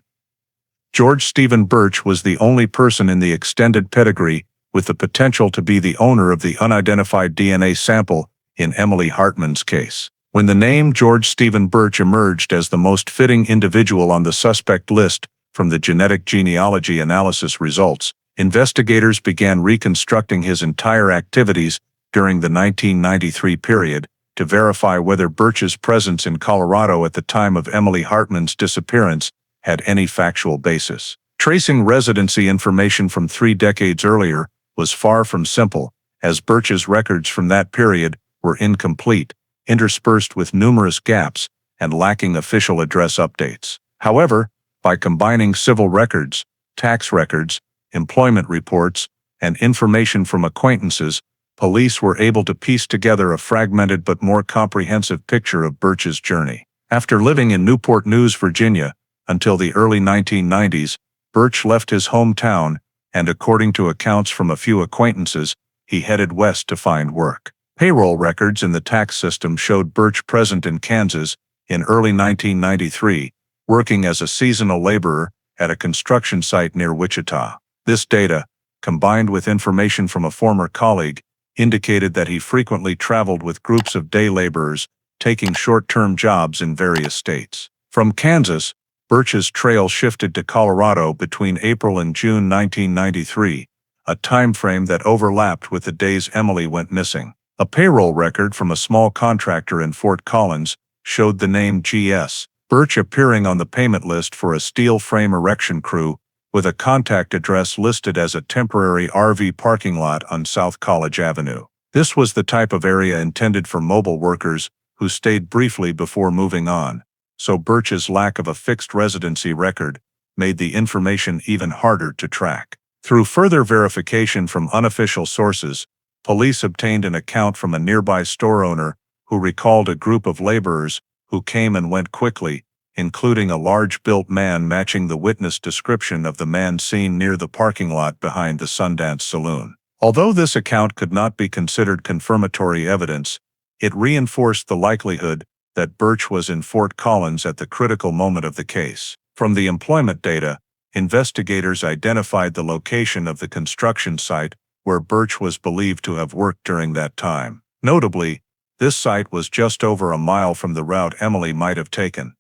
S1: George Stephen Birch was the only person in the extended pedigree with the potential to be the owner of the unidentified DNA sample in Emily Hartman's case. When the name George Stephen Birch emerged as the most fitting individual on the suspect list from the genetic genealogy analysis results, investigators began reconstructing his entire activities during the 1993 period to verify whether Birch's presence in Colorado at the time of Emily Hartman's disappearance had any factual basis. Tracing residency information from 3 decades earlier was far from simple, as Birch's records from that period were incomplete, interspersed with numerous gaps, and lacking official address updates. However, by combining civil records, tax records, employment reports, and information from acquaintances, police were able to piece together a fragmented but more comprehensive picture of Birch's journey. After living in Newport News, Virginia, until the early 1990s, Birch left his hometown, and according to accounts from a few acquaintances, he headed west to find work. Payroll records in the tax system showed Birch present in Kansas in early 1993, working as a seasonal laborer at a construction site near Wichita. This data, combined with information from a former colleague, indicated that he frequently traveled with groups of day laborers, taking short-term jobs in various states. From Kansas, Birch's trail shifted to Colorado between April and June 1993, a time frame that overlapped with the days Emily went missing. A payroll record from a small contractor in Fort Collins showed the name G.S. Birch appearing on the payment list for a steel frame erection crew, with a contact address listed as a temporary RV parking lot on South College Avenue. This was the type of area intended for mobile workers who stayed briefly before moving on, so Birch's lack of a fixed residency record made the information even harder to track. Through further verification from unofficial sources, police obtained an account from a nearby store owner who recalled a group of laborers who came and went quickly, including a large-built man matching the witness description of the man seen near the parking lot behind the Sundance Saloon. Although this account could not be considered confirmatory evidence, it reinforced the likelihood that Birch was in Fort Collins at the critical moment of the case. From the employment data, investigators identified the location of the construction site where Birch was believed to have worked during that time. Notably, this site was just over a mile from the route Emily might have taken.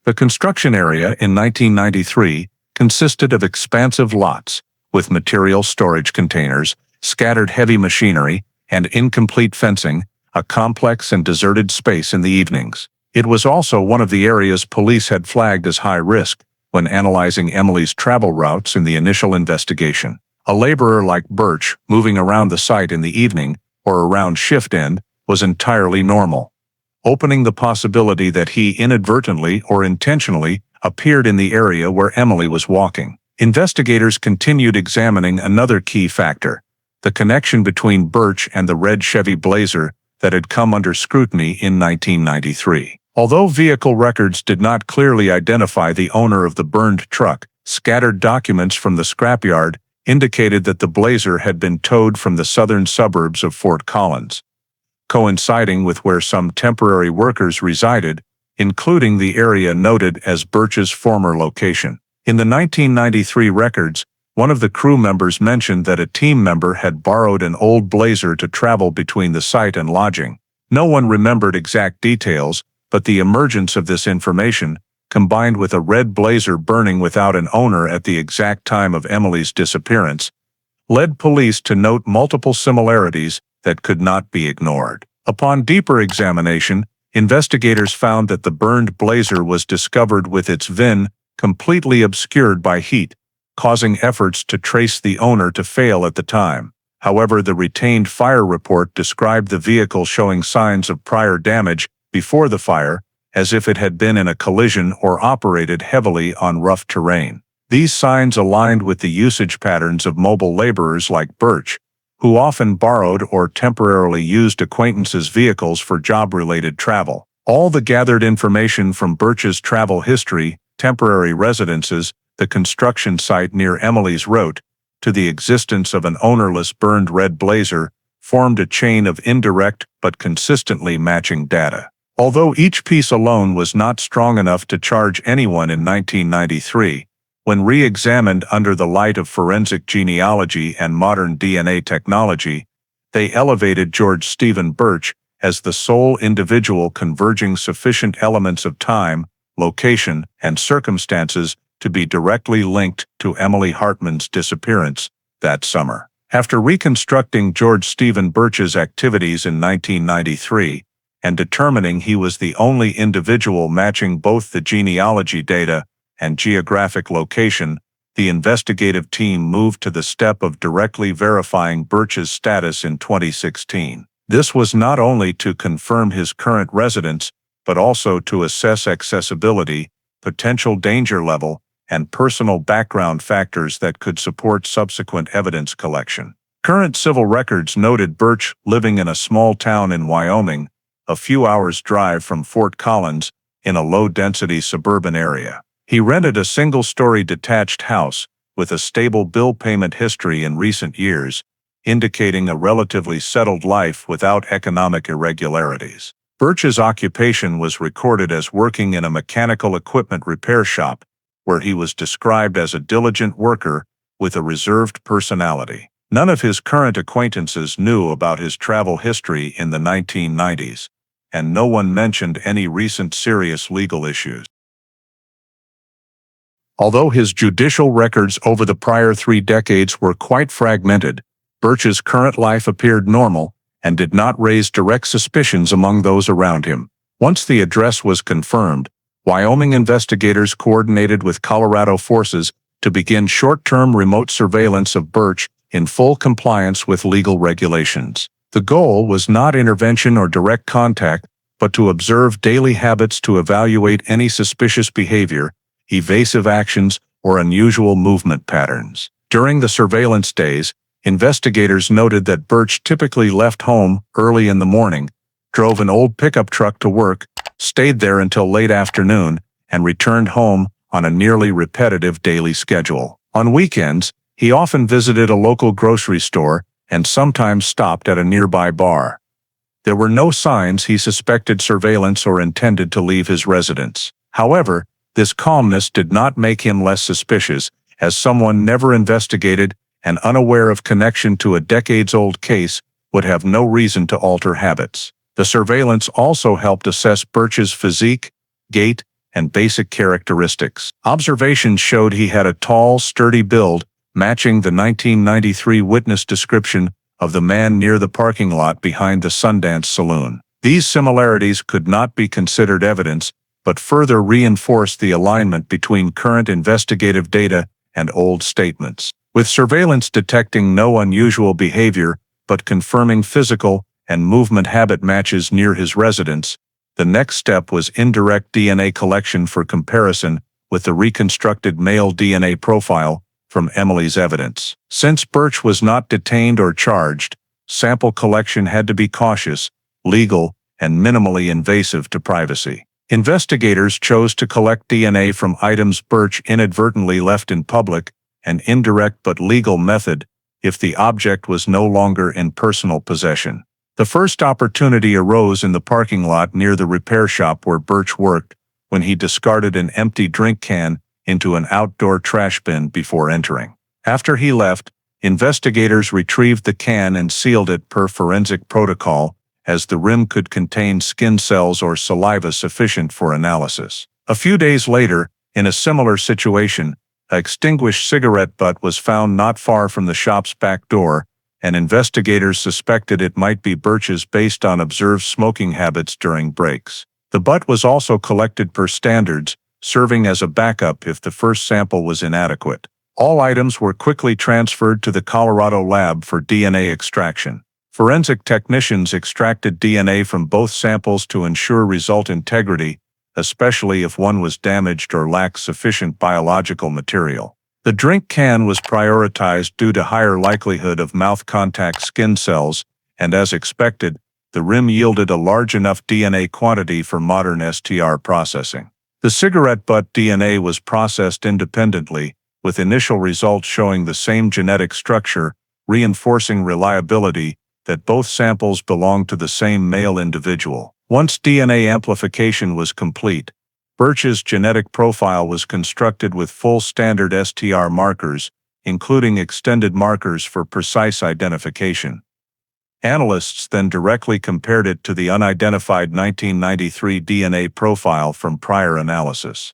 S1: The construction area in 1993 consisted of expansive lots, with material storage containers, scattered heavy machinery, and incomplete fencing, a complex and deserted space in the evenings. It was also one of the areas police had flagged as high risk when analyzing Emily's travel routes in the initial investigation. A laborer like Birch moving around the site in the evening or around shift end was entirely normal, opening the possibility that he inadvertently or intentionally appeared in the area where Emily was walking. Investigators continued examining another key factor, the connection between Birch and the red Chevy Blazer that had come under scrutiny in 1993. Although vehicle records did not clearly identify the owner of the burned truck, scattered documents from the scrapyard indicated that the Blazer had been towed from the southern suburbs of Fort Collins, coinciding with where some temporary workers resided, including the area noted as Birch's former location. In the 1993 records, one of the crew members mentioned that a team member had borrowed an old Blazer to travel between the site and lodging. No one remembered exact details, but the emergence of this information, combined with a red Blazer burning without an owner at the exact time of Emily's disappearance, led police to note multiple similarities that could not be ignored. Upon deeper examination, investigators found that the burned Blazer was discovered with its VIN completely obscured by heat, causing efforts to trace the owner to fail at the time. However, the retained fire report described the vehicle showing signs of prior damage before the fire, as if it had been in a collision or operated heavily on rough terrain. These signs aligned with the usage patterns of mobile laborers like Birch, who often borrowed or temporarily used acquaintances' vehicles for job-related travel. All the gathered information from Birch's travel history, temporary residences, the construction site near Emily's route, to the existence of an ownerless burned red Blazer, formed a chain of indirect but consistently matching data. Although each piece alone was not strong enough to charge anyone in 1993, when re-examined under the light of forensic genealogy and modern DNA technology, they elevated George Stephen Birch as the sole individual converging sufficient elements of time, location, and circumstances to be directly linked to Emily Hartman's disappearance that summer. After reconstructing George Stephen Birch's activities in 1993, and determining he was the only individual matching both the genealogy data and geographic location, the investigative team moved to the step of directly verifying Birch's status in 2016. This was not only to confirm his current residence, but also to assess accessibility, potential danger level, and personal background factors that could support subsequent evidence collection. Current civil records noted Birch living in a small town in Wyoming, a few hours' drive from Fort Collins, in a low-density suburban area. He rented a single-story detached house with a stable bill payment history in recent years, indicating a relatively settled life without economic irregularities. Birch's occupation was recorded as working in a mechanical equipment repair shop, where he was described as a diligent worker with a reserved personality. None of his current acquaintances knew about his travel history in the 1990s, and no one mentioned any recent serious legal issues. Although his judicial records over the prior 3 decades were quite fragmented, Birch's current life appeared normal and did not raise direct suspicions among those around him. Once the address was confirmed, Wyoming investigators coordinated with Colorado forces to begin short-term remote surveillance of Birch in full compliance with legal regulations. The goal was not intervention or direct contact, but to observe daily habits to evaluate any suspicious behavior, evasive actions, or unusual movement patterns. During the surveillance days, investigators noted that Birch typically left home early in the morning, drove an old pickup truck to work, stayed there until late afternoon, and returned home on a nearly repetitive daily schedule. On weekends, he often visited a local grocery store and sometimes stopped at a nearby bar. There were no signs he suspected surveillance or intended to leave his residence. However, this calmness did not make him less suspicious, as someone never investigated and unaware of connection to a decades-old case would have no reason to alter habits. The surveillance also helped assess Birch's physique, gait, and basic characteristics. Observations showed he had a tall, sturdy build, matching the 1993 witness description of the man near the parking lot behind the Sundance Saloon. These similarities could not be considered evidence, but further reinforced the alignment between current investigative data and old statements. With surveillance detecting no unusual behavior, but confirming physical and movement habit matches near his residence, the next step was indirect DNA collection for comparison with the reconstructed male DNA profile from Emily's evidence. Since Birch was not detained or charged, sample collection had to be cautious, legal, and minimally invasive to privacy. Investigators chose to collect DNA from items Birch inadvertently left in public, an indirect but legal method if the object was no longer in personal possession. The first opportunity arose in the parking lot near the repair shop where Birch worked, when he discarded an empty drink can into an outdoor trash bin before entering. After he left, investigators retrieved the can and sealed it per forensic protocol, as the rim could contain skin cells or saliva sufficient for analysis. A few days later, in a similar situation, an extinguished cigarette butt was found not far from the shop's back door, and investigators suspected it might be Birch's based on observed smoking habits during breaks. The butt was also collected per standards, serving as a backup if the first sample was inadequate. All items were quickly transferred to the Colorado lab for DNA extraction. Forensic technicians extracted DNA from both samples to ensure result integrity, especially if one was damaged or lacked sufficient biological material. The drink can was prioritized due to higher likelihood of mouth contact skin cells, and as expected, the rim yielded a large enough DNA quantity for modern STR processing. The cigarette butt DNA was processed independently, with initial results showing the same genetic structure, reinforcing reliability that both samples belonged to the same male individual. Once DNA amplification was complete, Birch's genetic profile was constructed with full standard STR markers, including extended markers for precise identification. Analysts then directly compared it to the unidentified 1993 DNA profile from prior analysis.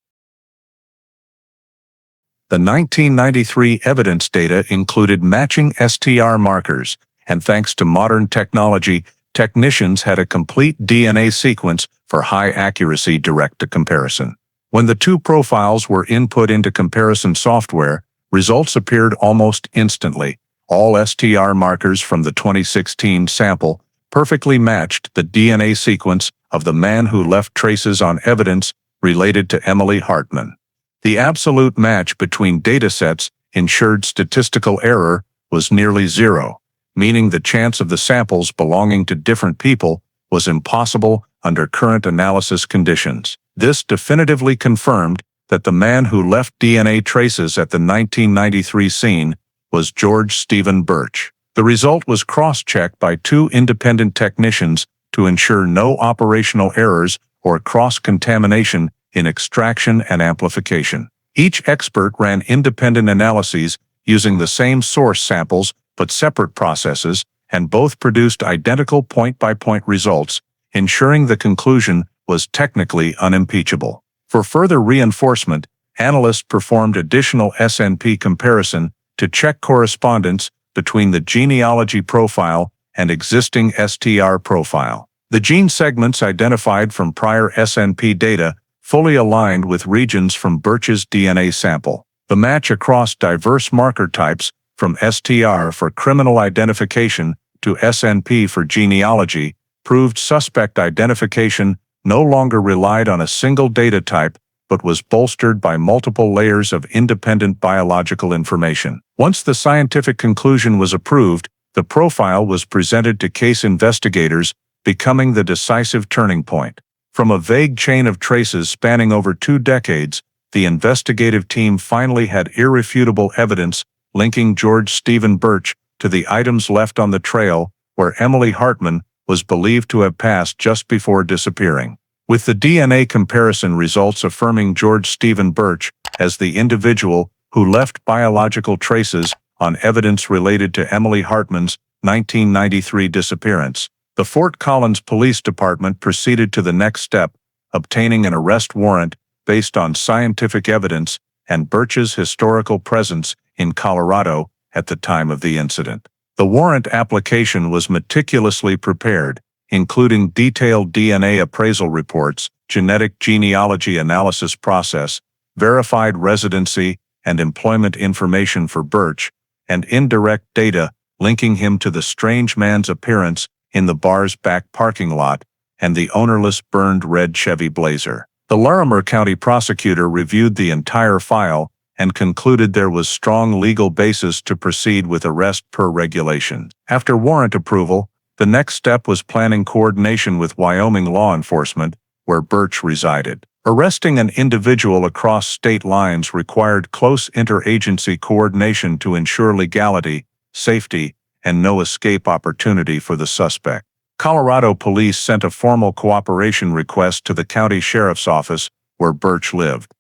S1: The 1993 evidence data included matching STR markers, and thanks to modern technology, technicians had a complete DNA sequence for high-accuracy direct-to-comparison. When the two profiles were input into comparison software, results appeared almost instantly. All STR markers from the 2016 sample perfectly matched the DNA sequence of the man who left traces on evidence related to Emily Hartman. The absolute match between datasets ensured statistical error was nearly zero, meaning the chance of the samples belonging to different people was impossible under current analysis conditions. This definitively confirmed that the man who left DNA traces at the 1993 scene was George Stephen Birch. The result was cross-checked by 2 independent technicians to ensure no operational errors or cross-contamination in extraction and amplification. Each expert ran independent analyses using the same source samples but separate processes, and both produced identical point-by-point results, ensuring the conclusion was technically unimpeachable. For further reinforcement, analysts performed additional SNP comparison to check correspondence between the genealogy profile and existing STR profile. The gene segments identified from prior SNP data fully aligned with regions from Birch's DNA sample. The match across diverse marker types, from STR for criminal identification to SNP for genealogy, proved suspect identification no longer relied on a single data type but was bolstered by multiple layers of independent biological information. Once the scientific conclusion was approved, the profile was presented to case investigators, becoming the decisive turning point. From a vague chain of traces spanning over 2 decades, the investigative team finally had irrefutable evidence linking George Stephen Birch to the items left on the trail where Emily Hartman was believed to have passed just before disappearing. With the DNA comparison results affirming George Stephen Birch as the individual who left biological traces on evidence related to Emily Hartman's 1993 disappearance, the Fort Collins Police Department proceeded to the next step, obtaining an arrest warrant based on scientific evidence and Birch's historical presence in Colorado at the time of the incident. The warrant application was meticulously prepared, including detailed DNA appraisal reports, genetic genealogy analysis process, verified residency and employment information for Birch, and indirect data linking him to the strange man's appearance in the bar's back parking lot and the ownerless burned red Chevy Blazer. The Larimer County prosecutor reviewed the entire file and concluded there was strong legal basis to proceed with arrest per regulation. After warrant approval, the next step was planning coordination with Wyoming law enforcement, where Birch resided. Arresting an individual across state lines required close interagency coordination to ensure legality, safety, and no escape opportunity for the suspect. Colorado police sent a formal cooperation request to the county sheriff's office, where Birch lived,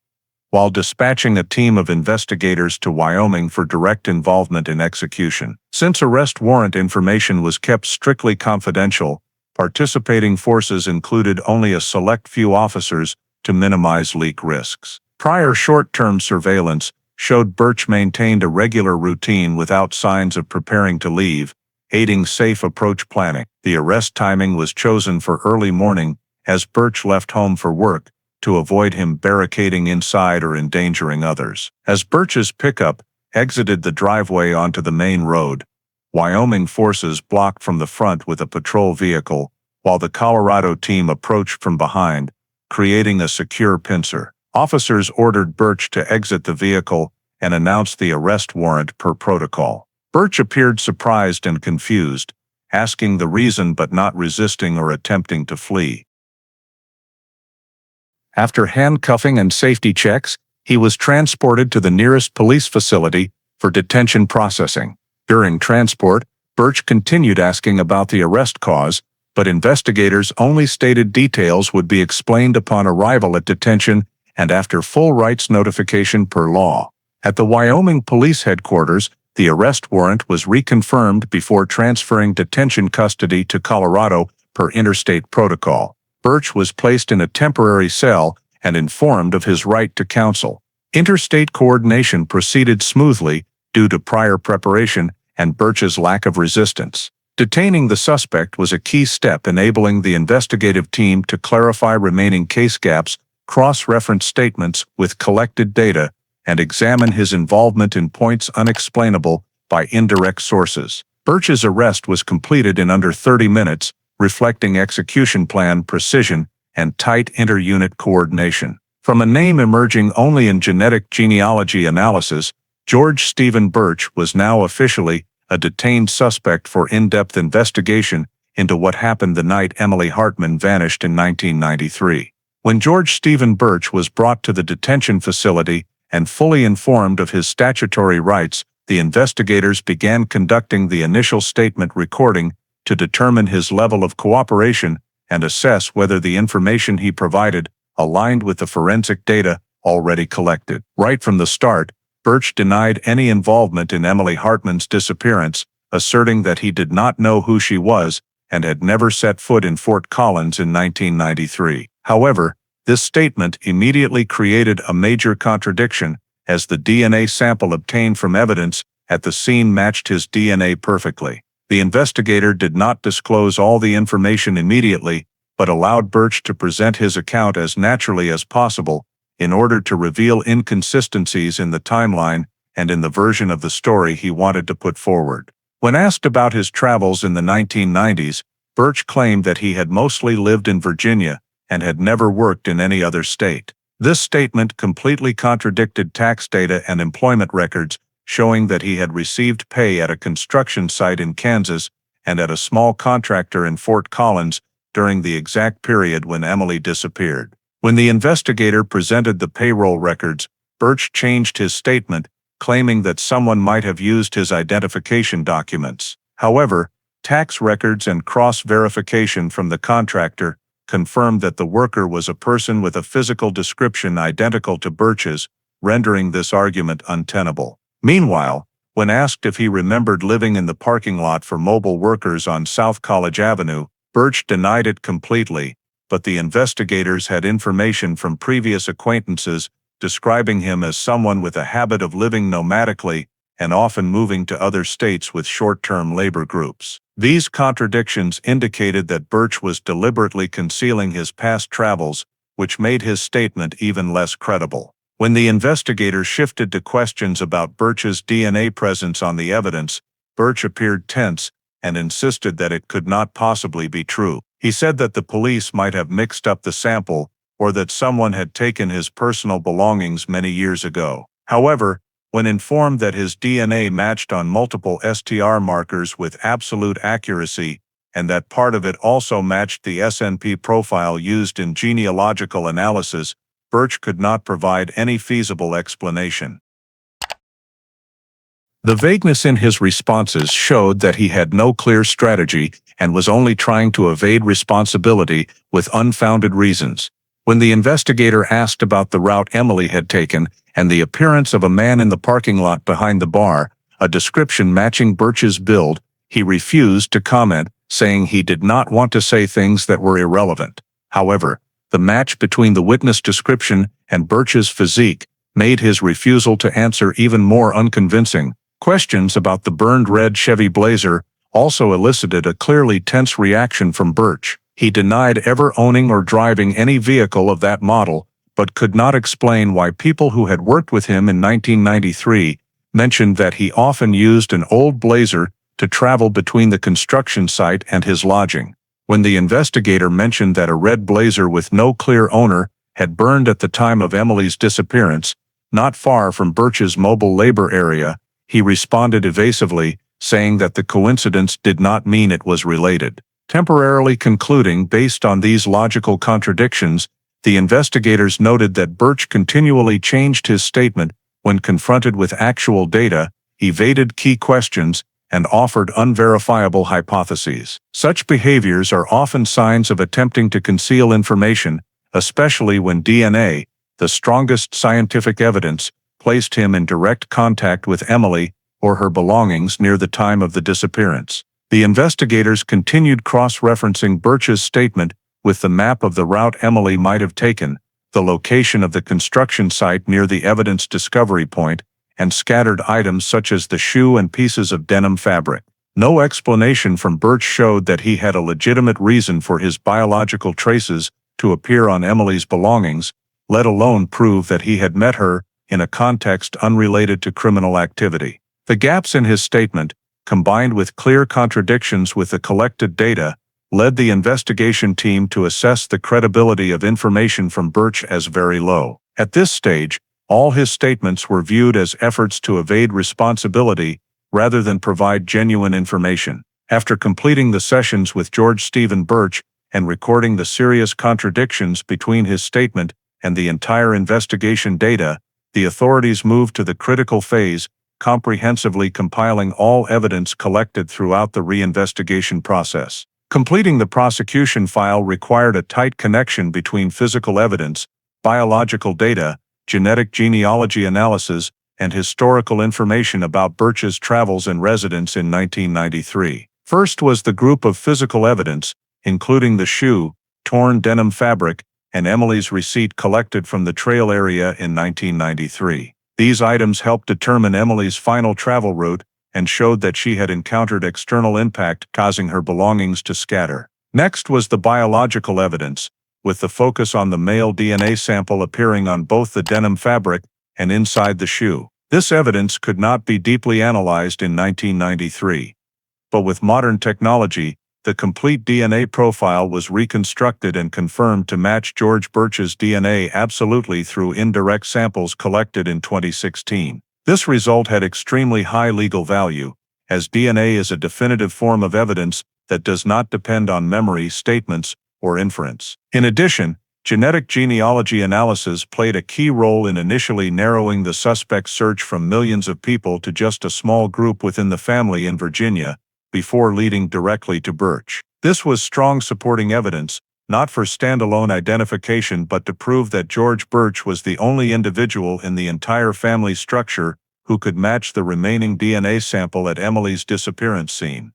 S1: while dispatching a team of investigators to Wyoming for direct involvement in execution. Since arrest warrant information was kept strictly confidential, participating forces included only a select few officers to minimize leak risks. Prior short-term surveillance showed Birch maintained a regular routine without signs of preparing to leave, aiding safe approach planning. The arrest timing was chosen for early morning as Birch left home for work, to avoid him barricading inside or endangering others. As Birch's pickup exited the driveway onto the main road, Wyoming forces blocked from the front with a patrol vehicle, while the Colorado team approached from behind, creating a secure pincer. Officers ordered Birch to exit the vehicle and announced the arrest warrant per protocol. Birch appeared surprised and confused, asking the reason but not resisting or attempting to flee. After handcuffing and safety checks, he was transported to the nearest police facility for detention processing. During transport, Birch continued asking about the arrest cause, but investigators only stated details would be explained upon arrival at detention and after full rights notification per law. At the Wyoming Police Headquarters, the arrest warrant was reconfirmed before transferring detention custody to Colorado per interstate protocol. Birch was placed in a temporary cell and informed of his right to counsel. Interstate coordination proceeded smoothly due to prior preparation and Birch's lack of resistance. Detaining the suspect was a key step enabling the investigative team to clarify remaining case gaps, cross-reference statements with collected data, and examine his involvement in points unexplainable by indirect sources. Birch's arrest was completed in under 30 minutes, reflecting execution plan precision and tight inter-unit coordination. From a name emerging only in genetic genealogy analysis, George Stephen Birch was now officially a detained suspect for in-depth investigation into what happened the night Emily Hartman vanished in 1993. When George Stephen Birch was brought to the detention facility and fully informed of his statutory rights, the investigators began conducting the initial statement recording to determine his level of cooperation and assess whether the information he provided aligned with the forensic data already collected. Right from the start, Birch denied any involvement in Emily Hartman's disappearance, asserting that he did not know who she was and had never set foot in Fort Collins in 1993. However, this statement immediately created a major contradiction, as the DNA sample obtained from evidence at the scene matched his DNA perfectly. The investigator did not disclose all the information immediately, but allowed Birch to present his account as naturally as possible in order to reveal inconsistencies in the timeline and in the version of the story he wanted to put forward. When asked about his travels in the 1990s, Birch claimed that he had mostly lived in Virginia and had never worked in any other state. This statement completely contradicted tax data and employment records, showing that he had received pay at a construction site in Kansas and at a small contractor in Fort Collins during the exact period when Emily disappeared. When the investigator presented the payroll records, Birch changed his statement, claiming that someone might have used his identification documents. However, tax records and cross-verification from the contractor confirmed that the worker was a person with a physical description identical to Birch's, rendering this argument untenable. Meanwhile, when asked if he remembered living in the parking lot for mobile workers on South College Avenue, Birch denied it completely, but the investigators had information from previous acquaintances describing him as someone with a habit of living nomadically and often moving to other states with short-term labor groups. These contradictions indicated that Birch was deliberately concealing his past travels, which made his statement even less credible. When the investigators shifted to questions about Birch's DNA presence on the evidence, Birch appeared tense and insisted that it could not possibly be true. He said that the police might have mixed up the sample or that someone had taken his personal belongings many years ago. However, when informed that his DNA matched on multiple STR markers with absolute accuracy, and that part of it also matched the SNP profile used in genealogical analysis, Birch could not provide any feasible explanation. The vagueness in his responses showed that he had no clear strategy and was only trying to evade responsibility with unfounded reasons. When the investigator asked about the route Emily had taken and the appearance of a man in the parking lot behind the bar, a description matching Birch's build, he refused to comment, saying he did not want to say things that were irrelevant. However, the match between the witness description and Birch's physique made his refusal to answer even more unconvincing. Questions about the burned red Chevy Blazer also elicited a clearly tense reaction from Birch. He denied ever owning or driving any vehicle of that model, but could not explain why people who had worked with him in 1993 mentioned that he often used an old Blazer to travel between the construction site and his lodging. When the investigator mentioned that a red Blazer with no clear owner had burned at the time of Emily's disappearance, not far from Birch's mobile labor area, he responded evasively, saying that the coincidence did not mean it was related. Temporarily concluding based on these logical contradictions, the investigators noted that Birch continually changed his statement when confronted with actual data, evaded key questions, and offered unverifiable hypotheses. Such behaviors are often signs of attempting to conceal information, especially when DNA, the strongest scientific evidence, placed him in direct contact with Emily or her belongings near the time of the disappearance. The investigators continued cross-referencing Birch's statement with the map of the route Emily might have taken, the location of the construction site near the evidence discovery point, and scattered items such as the shoe and pieces of denim fabric. No explanation from Birch showed that he had a legitimate reason for his biological traces to appear on Emily's belongings, let alone prove that he had met her in a context unrelated to criminal activity. The gaps in his statement, combined with clear contradictions with the collected data, led the investigation team to assess the credibility of information from Birch as very low. At this stage, all his statements were viewed as efforts to evade responsibility rather than provide genuine information. After completing the sessions with George Stephen Birch and recording the serious contradictions between his statement and the entire investigation data, the authorities moved to the critical phase comprehensively compiling all evidence collected throughout the reinvestigation process. Completing the prosecution file required a tight connection between physical evidence, biological data, genetic genealogy analysis, and historical information about Birch's travels and residence in 1993. First was the group of physical evidence, including the shoe, torn denim fabric, and Emily's receipt collected from the trail area in 1993. These items helped determine Emily's final travel route and showed that she had encountered external impact causing her belongings to scatter. Next was the biological evidence, with the focus on the male DNA sample appearing on both the denim fabric and inside the shoe. This evidence could not be deeply analyzed in 1993. But with modern technology, the complete DNA profile was reconstructed and confirmed to match George Birch's DNA absolutely through indirect samples collected in 2016. This result had extremely high legal value, as DNA is a definitive form of evidence that does not depend on memory, statements, or inference. In addition, genetic genealogy analysis played a key role in initially narrowing the suspect's search from millions of people to just a small group within the family in Virginia, before leading directly to Birch. This was strong supporting evidence, not for standalone identification but to prove that George Birch was the only individual in the entire family structure who could match the remaining DNA sample at Emily's disappearance scene.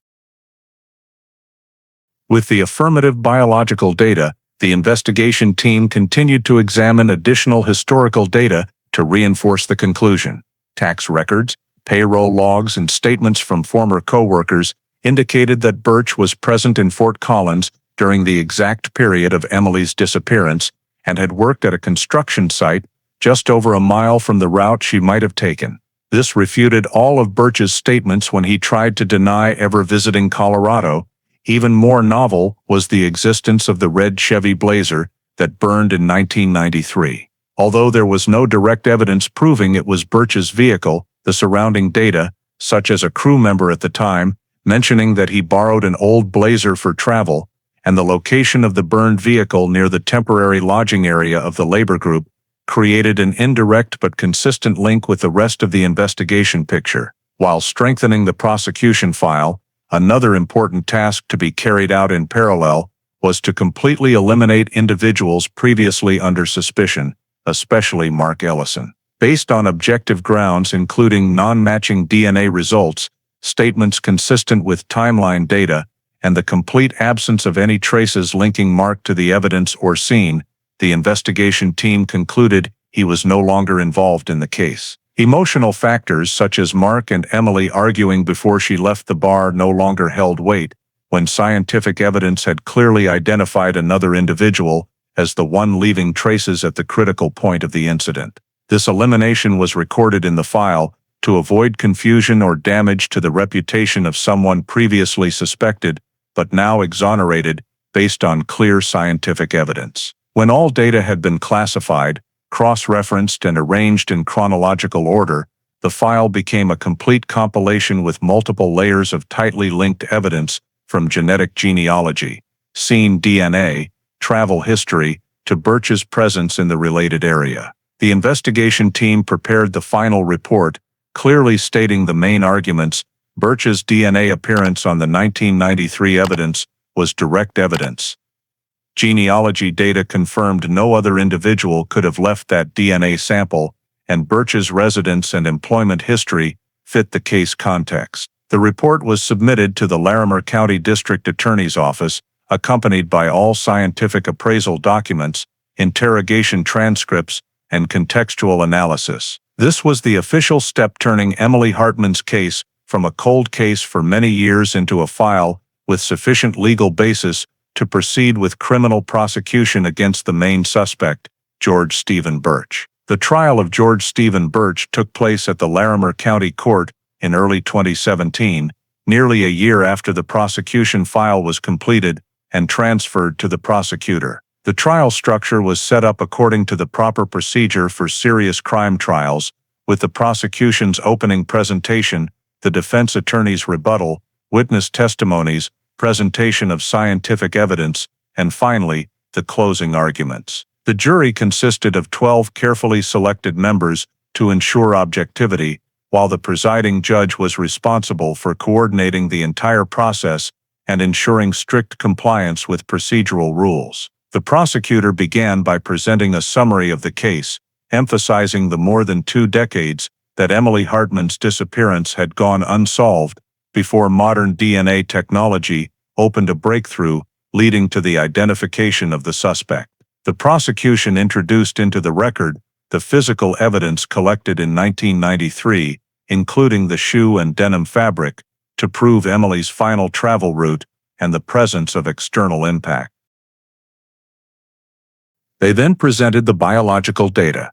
S1: With the affirmative biological data, the investigation team continued to examine additional historical data to reinforce the conclusion. Tax records, payroll logs, and statements from former co-workers indicated that Birch was present in Fort Collins during the exact period of Emily's disappearance and had worked at a construction site just over a mile from the route she might have taken. This refuted all of Birch's statements when he tried to deny ever visiting Colorado. Even more novel was the existence of the red Chevy Blazer that burned in 1993. Although there was no direct evidence proving it was Birch's vehicle, the surrounding data, such as a crew member at the time, mentioning that he borrowed an old Blazer for travel, and the location of the burned vehicle near the temporary lodging area of the labor group, created an indirect but consistent link with the rest of the investigation picture. While strengthening the prosecution file, another important task to be carried out in parallel was to completely eliminate individuals previously under suspicion, especially Mark Ellison. Based on objective grounds including non-matching DNA results, statements consistent with timeline data, and the complete absence of any traces linking Mark to the evidence or scene, the investigation team concluded he was no longer involved in the case. Emotional factors such as Mark and Emily arguing before she left the bar no longer held weight, when scientific evidence had clearly identified another individual as the one leaving traces at the critical point of the incident. This elimination was recorded in the file to avoid confusion or damage to the reputation of someone previously suspected, but now exonerated, based on clear scientific evidence. When all data had been classified, cross-referenced, and arranged in chronological order, the file became a complete compilation with multiple layers of tightly linked evidence from genetic genealogy, scene DNA, travel history, to Birch's presence in the related area. The investigation team prepared the final report, clearly stating the main arguments. Birch's DNA appearance on the 1993 evidence was direct evidence. Genealogy data confirmed no other individual could have left that DNA sample, and Birch's residence and employment history fit the case context. The report was submitted to the Larimer County District Attorney's Office, accompanied by all scientific appraisal documents, interrogation transcripts, and contextual analysis. This was the official step turning Emily Hartman's case from a cold case for many years into a file with sufficient legal basis to proceed with criminal prosecution against the main suspect, George Stephen Birch. The trial of George Stephen Birch took place at the Larimer County Court in early 2017, nearly a year after the prosecution file was completed and transferred to the prosecutor. The trial structure was set up according to the proper procedure for serious crime trials, with the prosecution's opening presentation, the defense attorney's rebuttal, witness testimonies, presentation of scientific evidence, and finally, the closing arguments. The jury consisted of 12 carefully selected members to ensure objectivity, while the presiding judge was responsible for coordinating the entire process and ensuring strict compliance with procedural rules. The prosecutor began by presenting a summary of the case, emphasizing the more than 2 decades that Emily Hartman's disappearance had gone unsolved before modern DNA technology opened a breakthrough leading to the identification of the suspect. The prosecution introduced into the record the physical evidence collected in 1993, including the shoe and denim fabric, to prove Emily's final travel route and the presence of external impact. They then presented the biological data.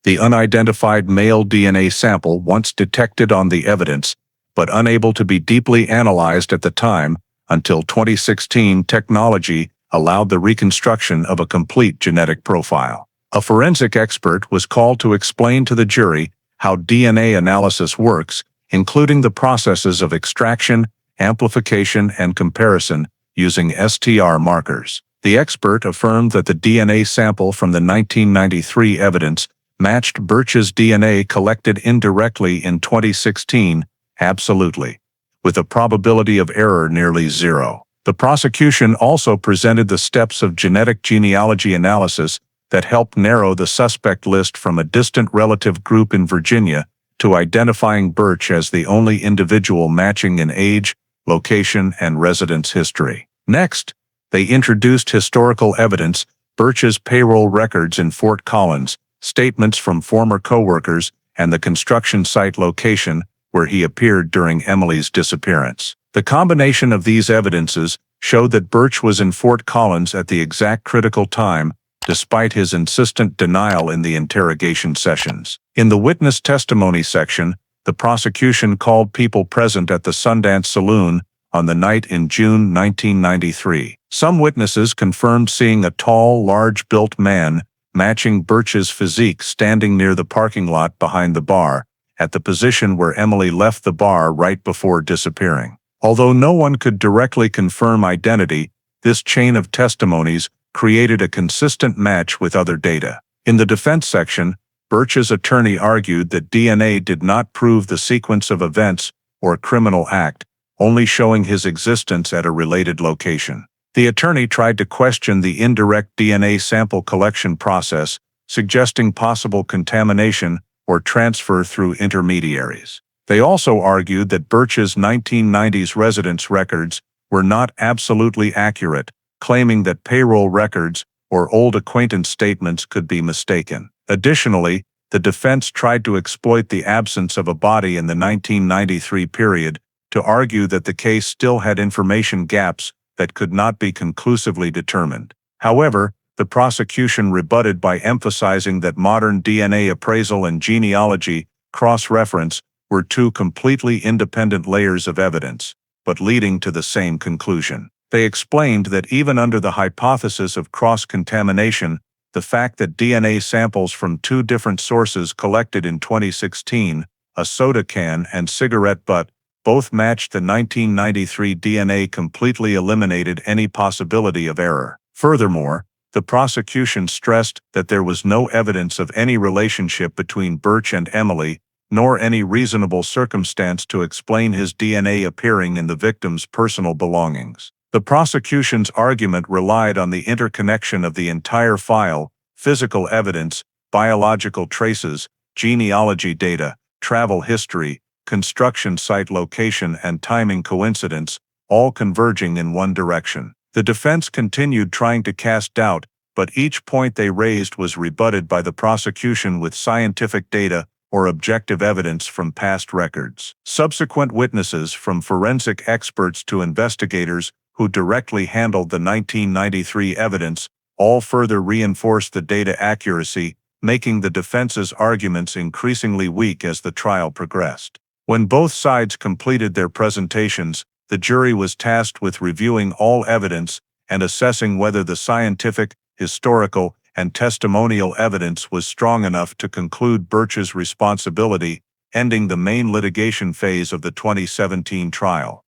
S1: The unidentified male DNA sample once detected on the evidence, but unable to be deeply analyzed at the time until 2016 technology allowed the reconstruction of a complete genetic profile. A forensic expert was called to explain to the jury how DNA analysis works, including the processes of extraction, amplification, and comparison using STR markers. The expert affirmed that the DNA sample from the 1993 evidence matched Birch's DNA collected indirectly in 2016, absolutely, with a probability of error nearly 0. The prosecution also presented the steps of genetic genealogy analysis that helped narrow the suspect list from a distant relative group in Virginia to identifying Birch as the only individual matching in age, location, and residence history. Next, they introduced historical evidence, Birch's payroll records in Fort Collins, statements from former coworkers, and the construction site location where he appeared during Emily's disappearance. The combination of these evidences showed that Birch was in Fort Collins at the exact critical time, despite his insistent denial in the interrogation sessions. In the witness testimony section, the prosecution called people present at the Sundance Saloon on the night in June 1993. Some witnesses confirmed seeing a tall, large-built man matching Birch's physique standing near the parking lot behind the bar, at the position where Emily left the bar right before disappearing. Although no one could directly confirm identity, this chain of testimonies created a consistent match with other data. In the defense section, Birch's attorney argued that DNA did not prove the sequence of events or criminal act, only showing his existence at a related location. The attorney tried to question the indirect DNA sample collection process, suggesting possible contamination or transfer through intermediaries. They also argued that Birch's 1990s residence records were not absolutely accurate, claiming that payroll records or old acquaintance statements could be mistaken. Additionally, the defense tried to exploit the absence of a body in the 1993 period to argue that the case still had information gaps that could not be conclusively determined. However, the prosecution rebutted by emphasizing that modern DNA appraisal and genealogy cross-reference were 2 completely independent layers of evidence, but leading to the same conclusion. They explained that even under the hypothesis of cross-contamination, the fact that DNA samples from 2 different sources collected in 2016, a soda can and cigarette butt, both matched the 1993 DNA completely eliminated any possibility of error. Furthermore, the prosecution stressed that there was no evidence of any relationship between Birch and Emily, nor any reasonable circumstance to explain his DNA appearing in the victim's personal belongings. The prosecution's argument relied on the interconnection of the entire file, physical evidence, biological traces, genealogy data, travel history, construction site location, and timing coincidence, all converging in one direction. The defense continued trying to cast doubt, but each point they raised was rebutted by the prosecution with scientific data or objective evidence from past records. Subsequent witnesses, from forensic experts to investigators who directly handled the 1993 evidence, all further reinforced the data accuracy, making the defense's arguments increasingly weak as the trial progressed. When both sides completed their presentations, the jury was tasked with reviewing all evidence and assessing whether the scientific, historical, and testimonial evidence was strong enough to conclude Birch's responsibility, ending the main litigation phase of the 2017 trial.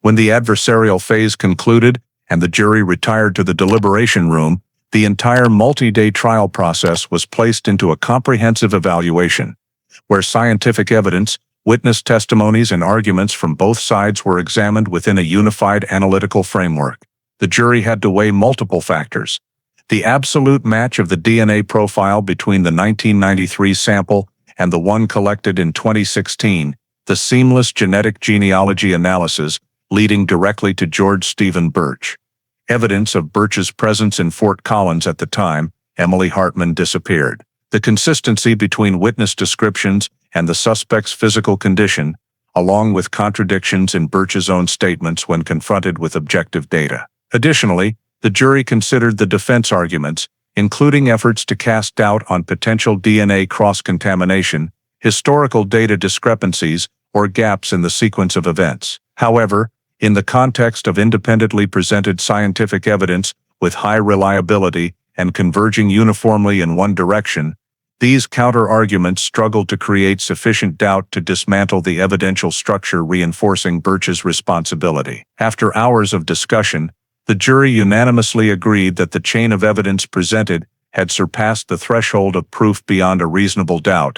S1: When the adversarial phase concluded and the jury retired to the deliberation room, the entire multi-day trial process was placed into a comprehensive evaluation. where scientific evidence, witness testimonies, and arguments from both sides were examined within a unified analytical framework. The jury had to weigh multiple factors: the absolute match of the DNA profile between the 1993 sample and the one collected in 2016, the seamless genetic genealogy analysis leading directly to George Stephen Birch, evidence of Birch's presence in Fort Collins at the time Emily Hartman disappeared, the consistency between witness descriptions and the suspect's physical condition, along with contradictions in Birch's own statements when confronted with objective data. Additionally, the jury considered the defense arguments, including efforts to cast doubt on potential DNA cross-contamination, historical data discrepancies, or gaps in the sequence of events. However, in the context of independently presented scientific evidence with high reliability and converging uniformly in one direction, these counter-arguments struggled to create sufficient doubt to dismantle the evidential structure reinforcing Birch's responsibility. After hours of discussion, the jury unanimously agreed that the chain of evidence presented had surpassed the threshold of proof beyond a reasonable doubt,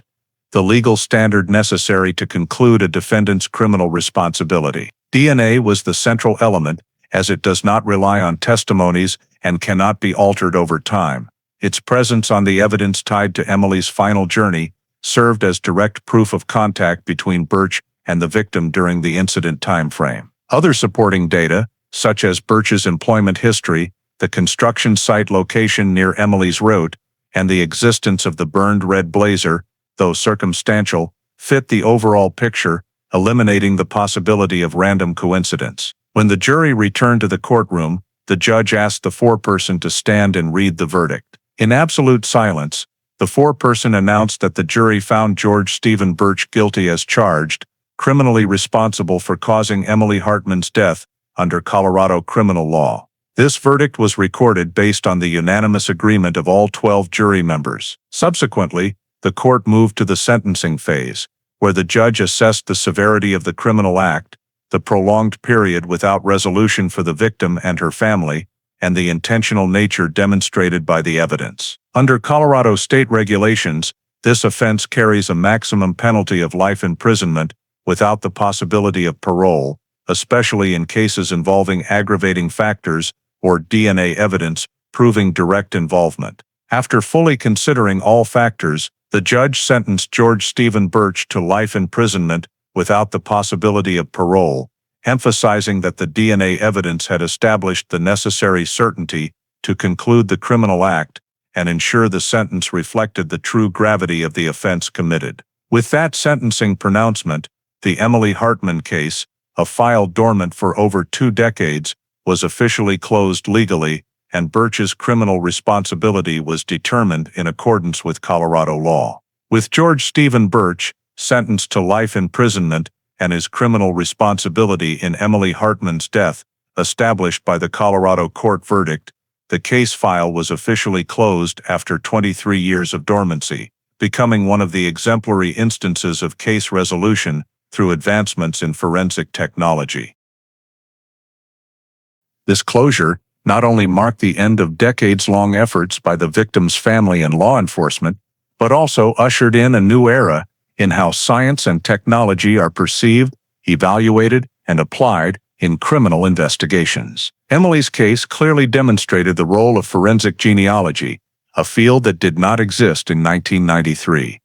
S1: the legal standard necessary to conclude a defendant's criminal responsibility. DNA was the central element, as it does not rely on testimonies and cannot be altered over time. Its presence on the evidence tied to Emily's final journey served as direct proof of contact between Birch and the victim during the incident time frame. Other supporting data, such as Birch's employment history, the construction site location near Emily's route, and the existence of the burned red blazer, though circumstantial, fit the overall picture, eliminating the possibility of random coincidence. When the jury returned to the courtroom, the judge asked the foreperson to stand and read the verdict. In absolute silence, the foreperson announced that the jury found George Stephen Birch guilty as charged, criminally responsible for causing Emily Hartman's death under Colorado criminal law. This verdict was recorded based on the unanimous agreement of all 12 jury members. Subsequently, the court moved to the sentencing phase, where the judge assessed the severity of the criminal act, the prolonged period without resolution for the victim and her family, and the intentional nature demonstrated by the evidence. Under Colorado state regulations, this offense carries a maximum penalty of life imprisonment without the possibility of parole, especially in cases involving aggravating factors or DNA evidence proving direct involvement. After fully considering all factors, the judge sentenced George Stephen Birch to life imprisonment without the possibility of parole, emphasizing that the DNA evidence had established the necessary certainty to conclude the criminal act and ensure the sentence reflected the true gravity of the offense committed. With that sentencing pronouncement, the Emily Hartman case, a file dormant for over 2 decades, was officially closed legally, and Birch's criminal responsibility was determined in accordance with Colorado law. With George Stephen Birch sentenced to life imprisonment and his criminal responsibility in Emily Hartman's death established by the Colorado court verdict, the case file was officially closed after 23 years of dormancy, becoming one of the exemplary instances of case resolution through advancements in forensic technology. This closure not only marked the end of decades-long efforts by the victim's family and law enforcement, but also ushered in a new era in how science and technology are perceived, evaluated, and applied in criminal investigations. Emily's case clearly demonstrated the role of forensic genealogy, a field that did not exist in 1993,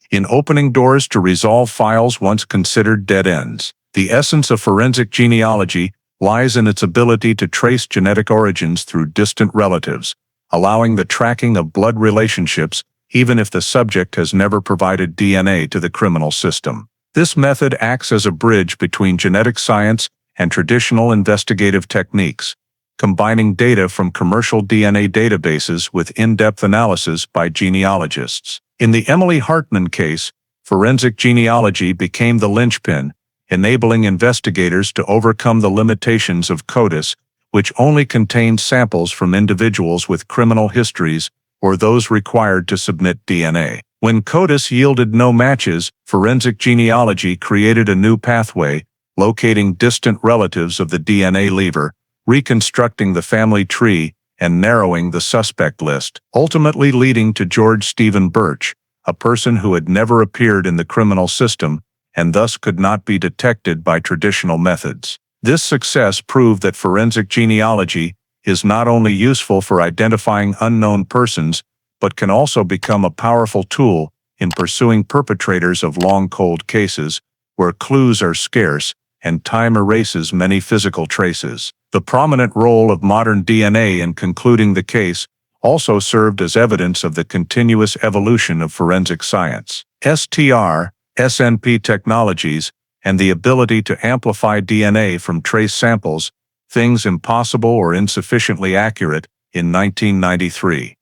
S1: in opening doors to resolve files once considered dead ends. The essence of forensic genealogy lies in its ability to trace genetic origins through distant relatives, allowing the tracking of blood relationships even if the subject has never provided DNA to the criminal system. This method acts as a bridge between genetic science and traditional investigative techniques, combining data from commercial DNA databases with in-depth analysis by genealogists. In the Emily Hartman case, forensic genealogy became the linchpin, enabling investigators to overcome the limitations of CODIS, which only contained samples from individuals with criminal histories or those required to submit DNA. When CODIS yielded no matches, forensic genealogy created a new pathway, locating distant relatives of the DNA leaver, reconstructing the family tree, and narrowing the suspect list, ultimately leading to George Stephen Birch, a person who had never appeared in the criminal system and thus could not be detected by traditional methods. This success proved that forensic genealogy is not only useful for identifying unknown persons, but can also become a powerful tool in pursuing perpetrators of long cold cases, where clues are scarce and time erases many physical traces. The prominent role of modern DNA in concluding the case also served as evidence of the continuous evolution of forensic science. SNP technologies and the ability to amplify DNA from trace samples, things impossible or insufficiently accurate, in 1993,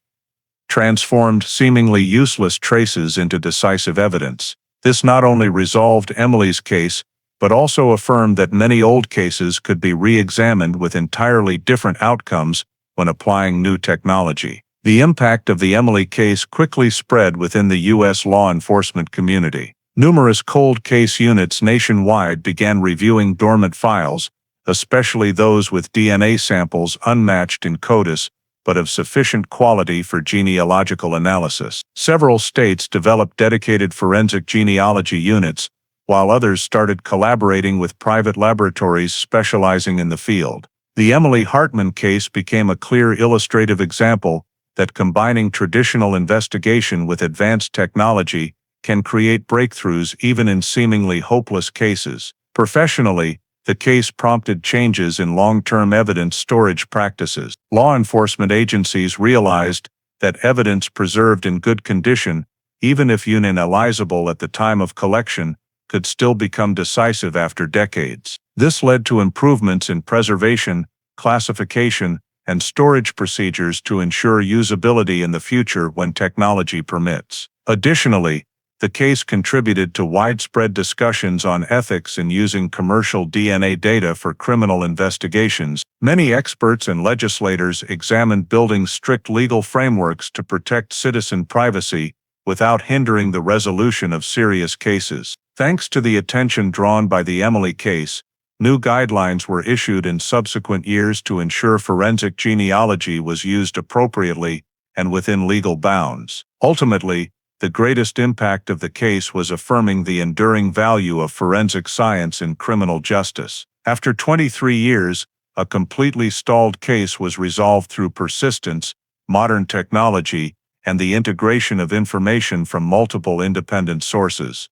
S1: transformed seemingly useless traces into decisive evidence. This not only resolved Emily's case, but also affirmed that many old cases could be re-examined with entirely different outcomes when applying new technology. The impact of the Emily case quickly spread within the U.S. law enforcement community. Numerous cold case units nationwide began reviewing dormant files, especially those with DNA samples unmatched in CODIS, but of sufficient quality for genealogical analysis. Several states developed dedicated forensic genealogy units, while others started collaborating with private laboratories specializing in the field. The Emily Hartman case became a clear illustrative example that combining traditional investigation with advanced technology can create breakthroughs even in seemingly hopeless cases. Professionally, the case prompted changes in long-term evidence storage practices. Law enforcement agencies realized that evidence preserved in good condition, even if unanalyzable at the time of collection, could still become decisive after decades. This led to improvements in preservation, classification, and storage procedures to ensure usability in the future when technology permits. Additionally, the case contributed to widespread discussions on ethics in using commercial DNA data for criminal investigations. Many experts and legislators examined building strict legal frameworks to protect citizen privacy without hindering the resolution of serious cases. Thanks to the attention drawn by the Emily case, new guidelines were issued in subsequent years to ensure forensic genealogy was used appropriately and within legal bounds. Ultimately, the greatest impact of the case was affirming the enduring value of forensic science in criminal justice. After 23 years, a completely stalled case was resolved through persistence, modern technology, and the integration of information from multiple independent sources.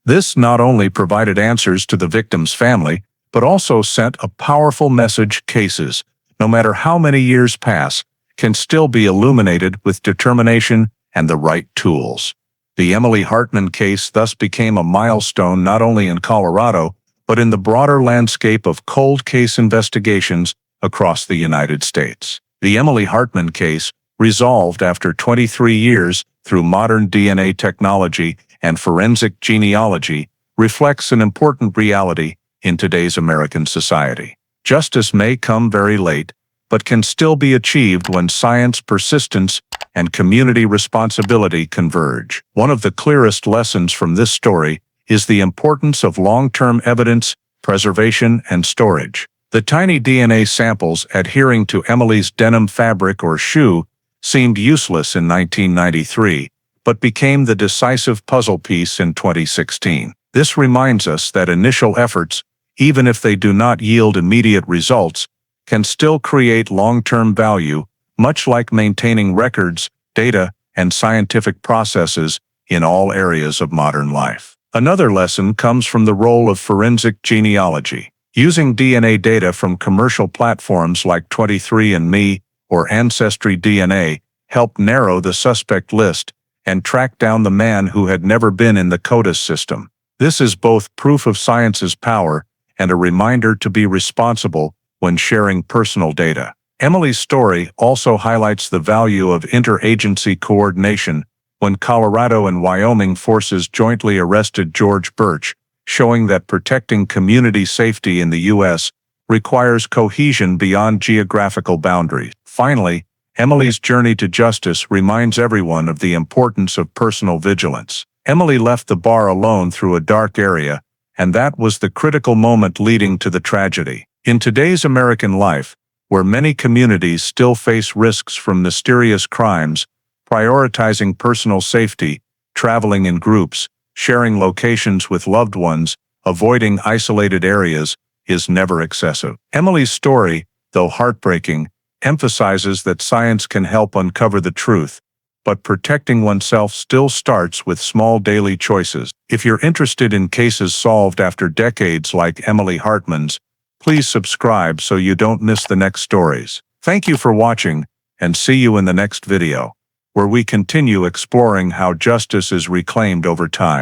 S1: This not only provided answers to the victim's family, but also sent a powerful message: cases, no matter how many years pass, can still be illuminated with determination and the right tools. The Emily Hartman case thus became a milestone not only in Colorado, but in the broader landscape of cold case investigations across the United States. The Emily Hartman case, resolved after 23 years through modern DNA technology and forensic genealogy, reflects an important reality in today's American society. Justice may come very late, but can still be achieved when science, persistence, and community responsibility converge. One of the clearest lessons from this story is the importance of long-term evidence, preservation, and storage. The tiny DNA samples adhering to Emily's denim fabric or shoe seemed useless in 1993, but became the decisive puzzle piece in 2016. This reminds us that initial efforts, even if they do not yield immediate results, can still create long-term value, much like maintaining records, data, and scientific processes in all areas of modern life. Another lesson comes from the role of forensic genealogy. Using DNA data from commercial platforms like 23andMe or Ancestry DNA helped narrow the suspect list and track down the man who had never been in the CODIS system. This is both proof of science's power and a reminder to be responsible when sharing personal data. Emily's story also highlights the value of interagency coordination when Colorado and Wyoming forces jointly arrested George Birch, showing that protecting community safety in the U.S. requires cohesion beyond geographical boundaries. Finally, Emily's journey to justice reminds everyone of the importance of personal vigilance. Emily left the bar alone through a dark area, and that was the critical moment leading to the tragedy. In today's American life, where many communities still face risks from mysterious crimes, Prioritizing personal safety, traveling in groups, sharing locations with loved ones, avoiding isolated areas is never excessive. Emily's story, though heartbreaking, emphasizes that science can help uncover the truth, but protecting oneself still starts with small daily choices. If you're interested in cases solved after decades like Emily Hartman's, please subscribe so you don't miss the next stories. Thank you for watching, and see you in the next video, where we continue exploring how justice is reclaimed over time.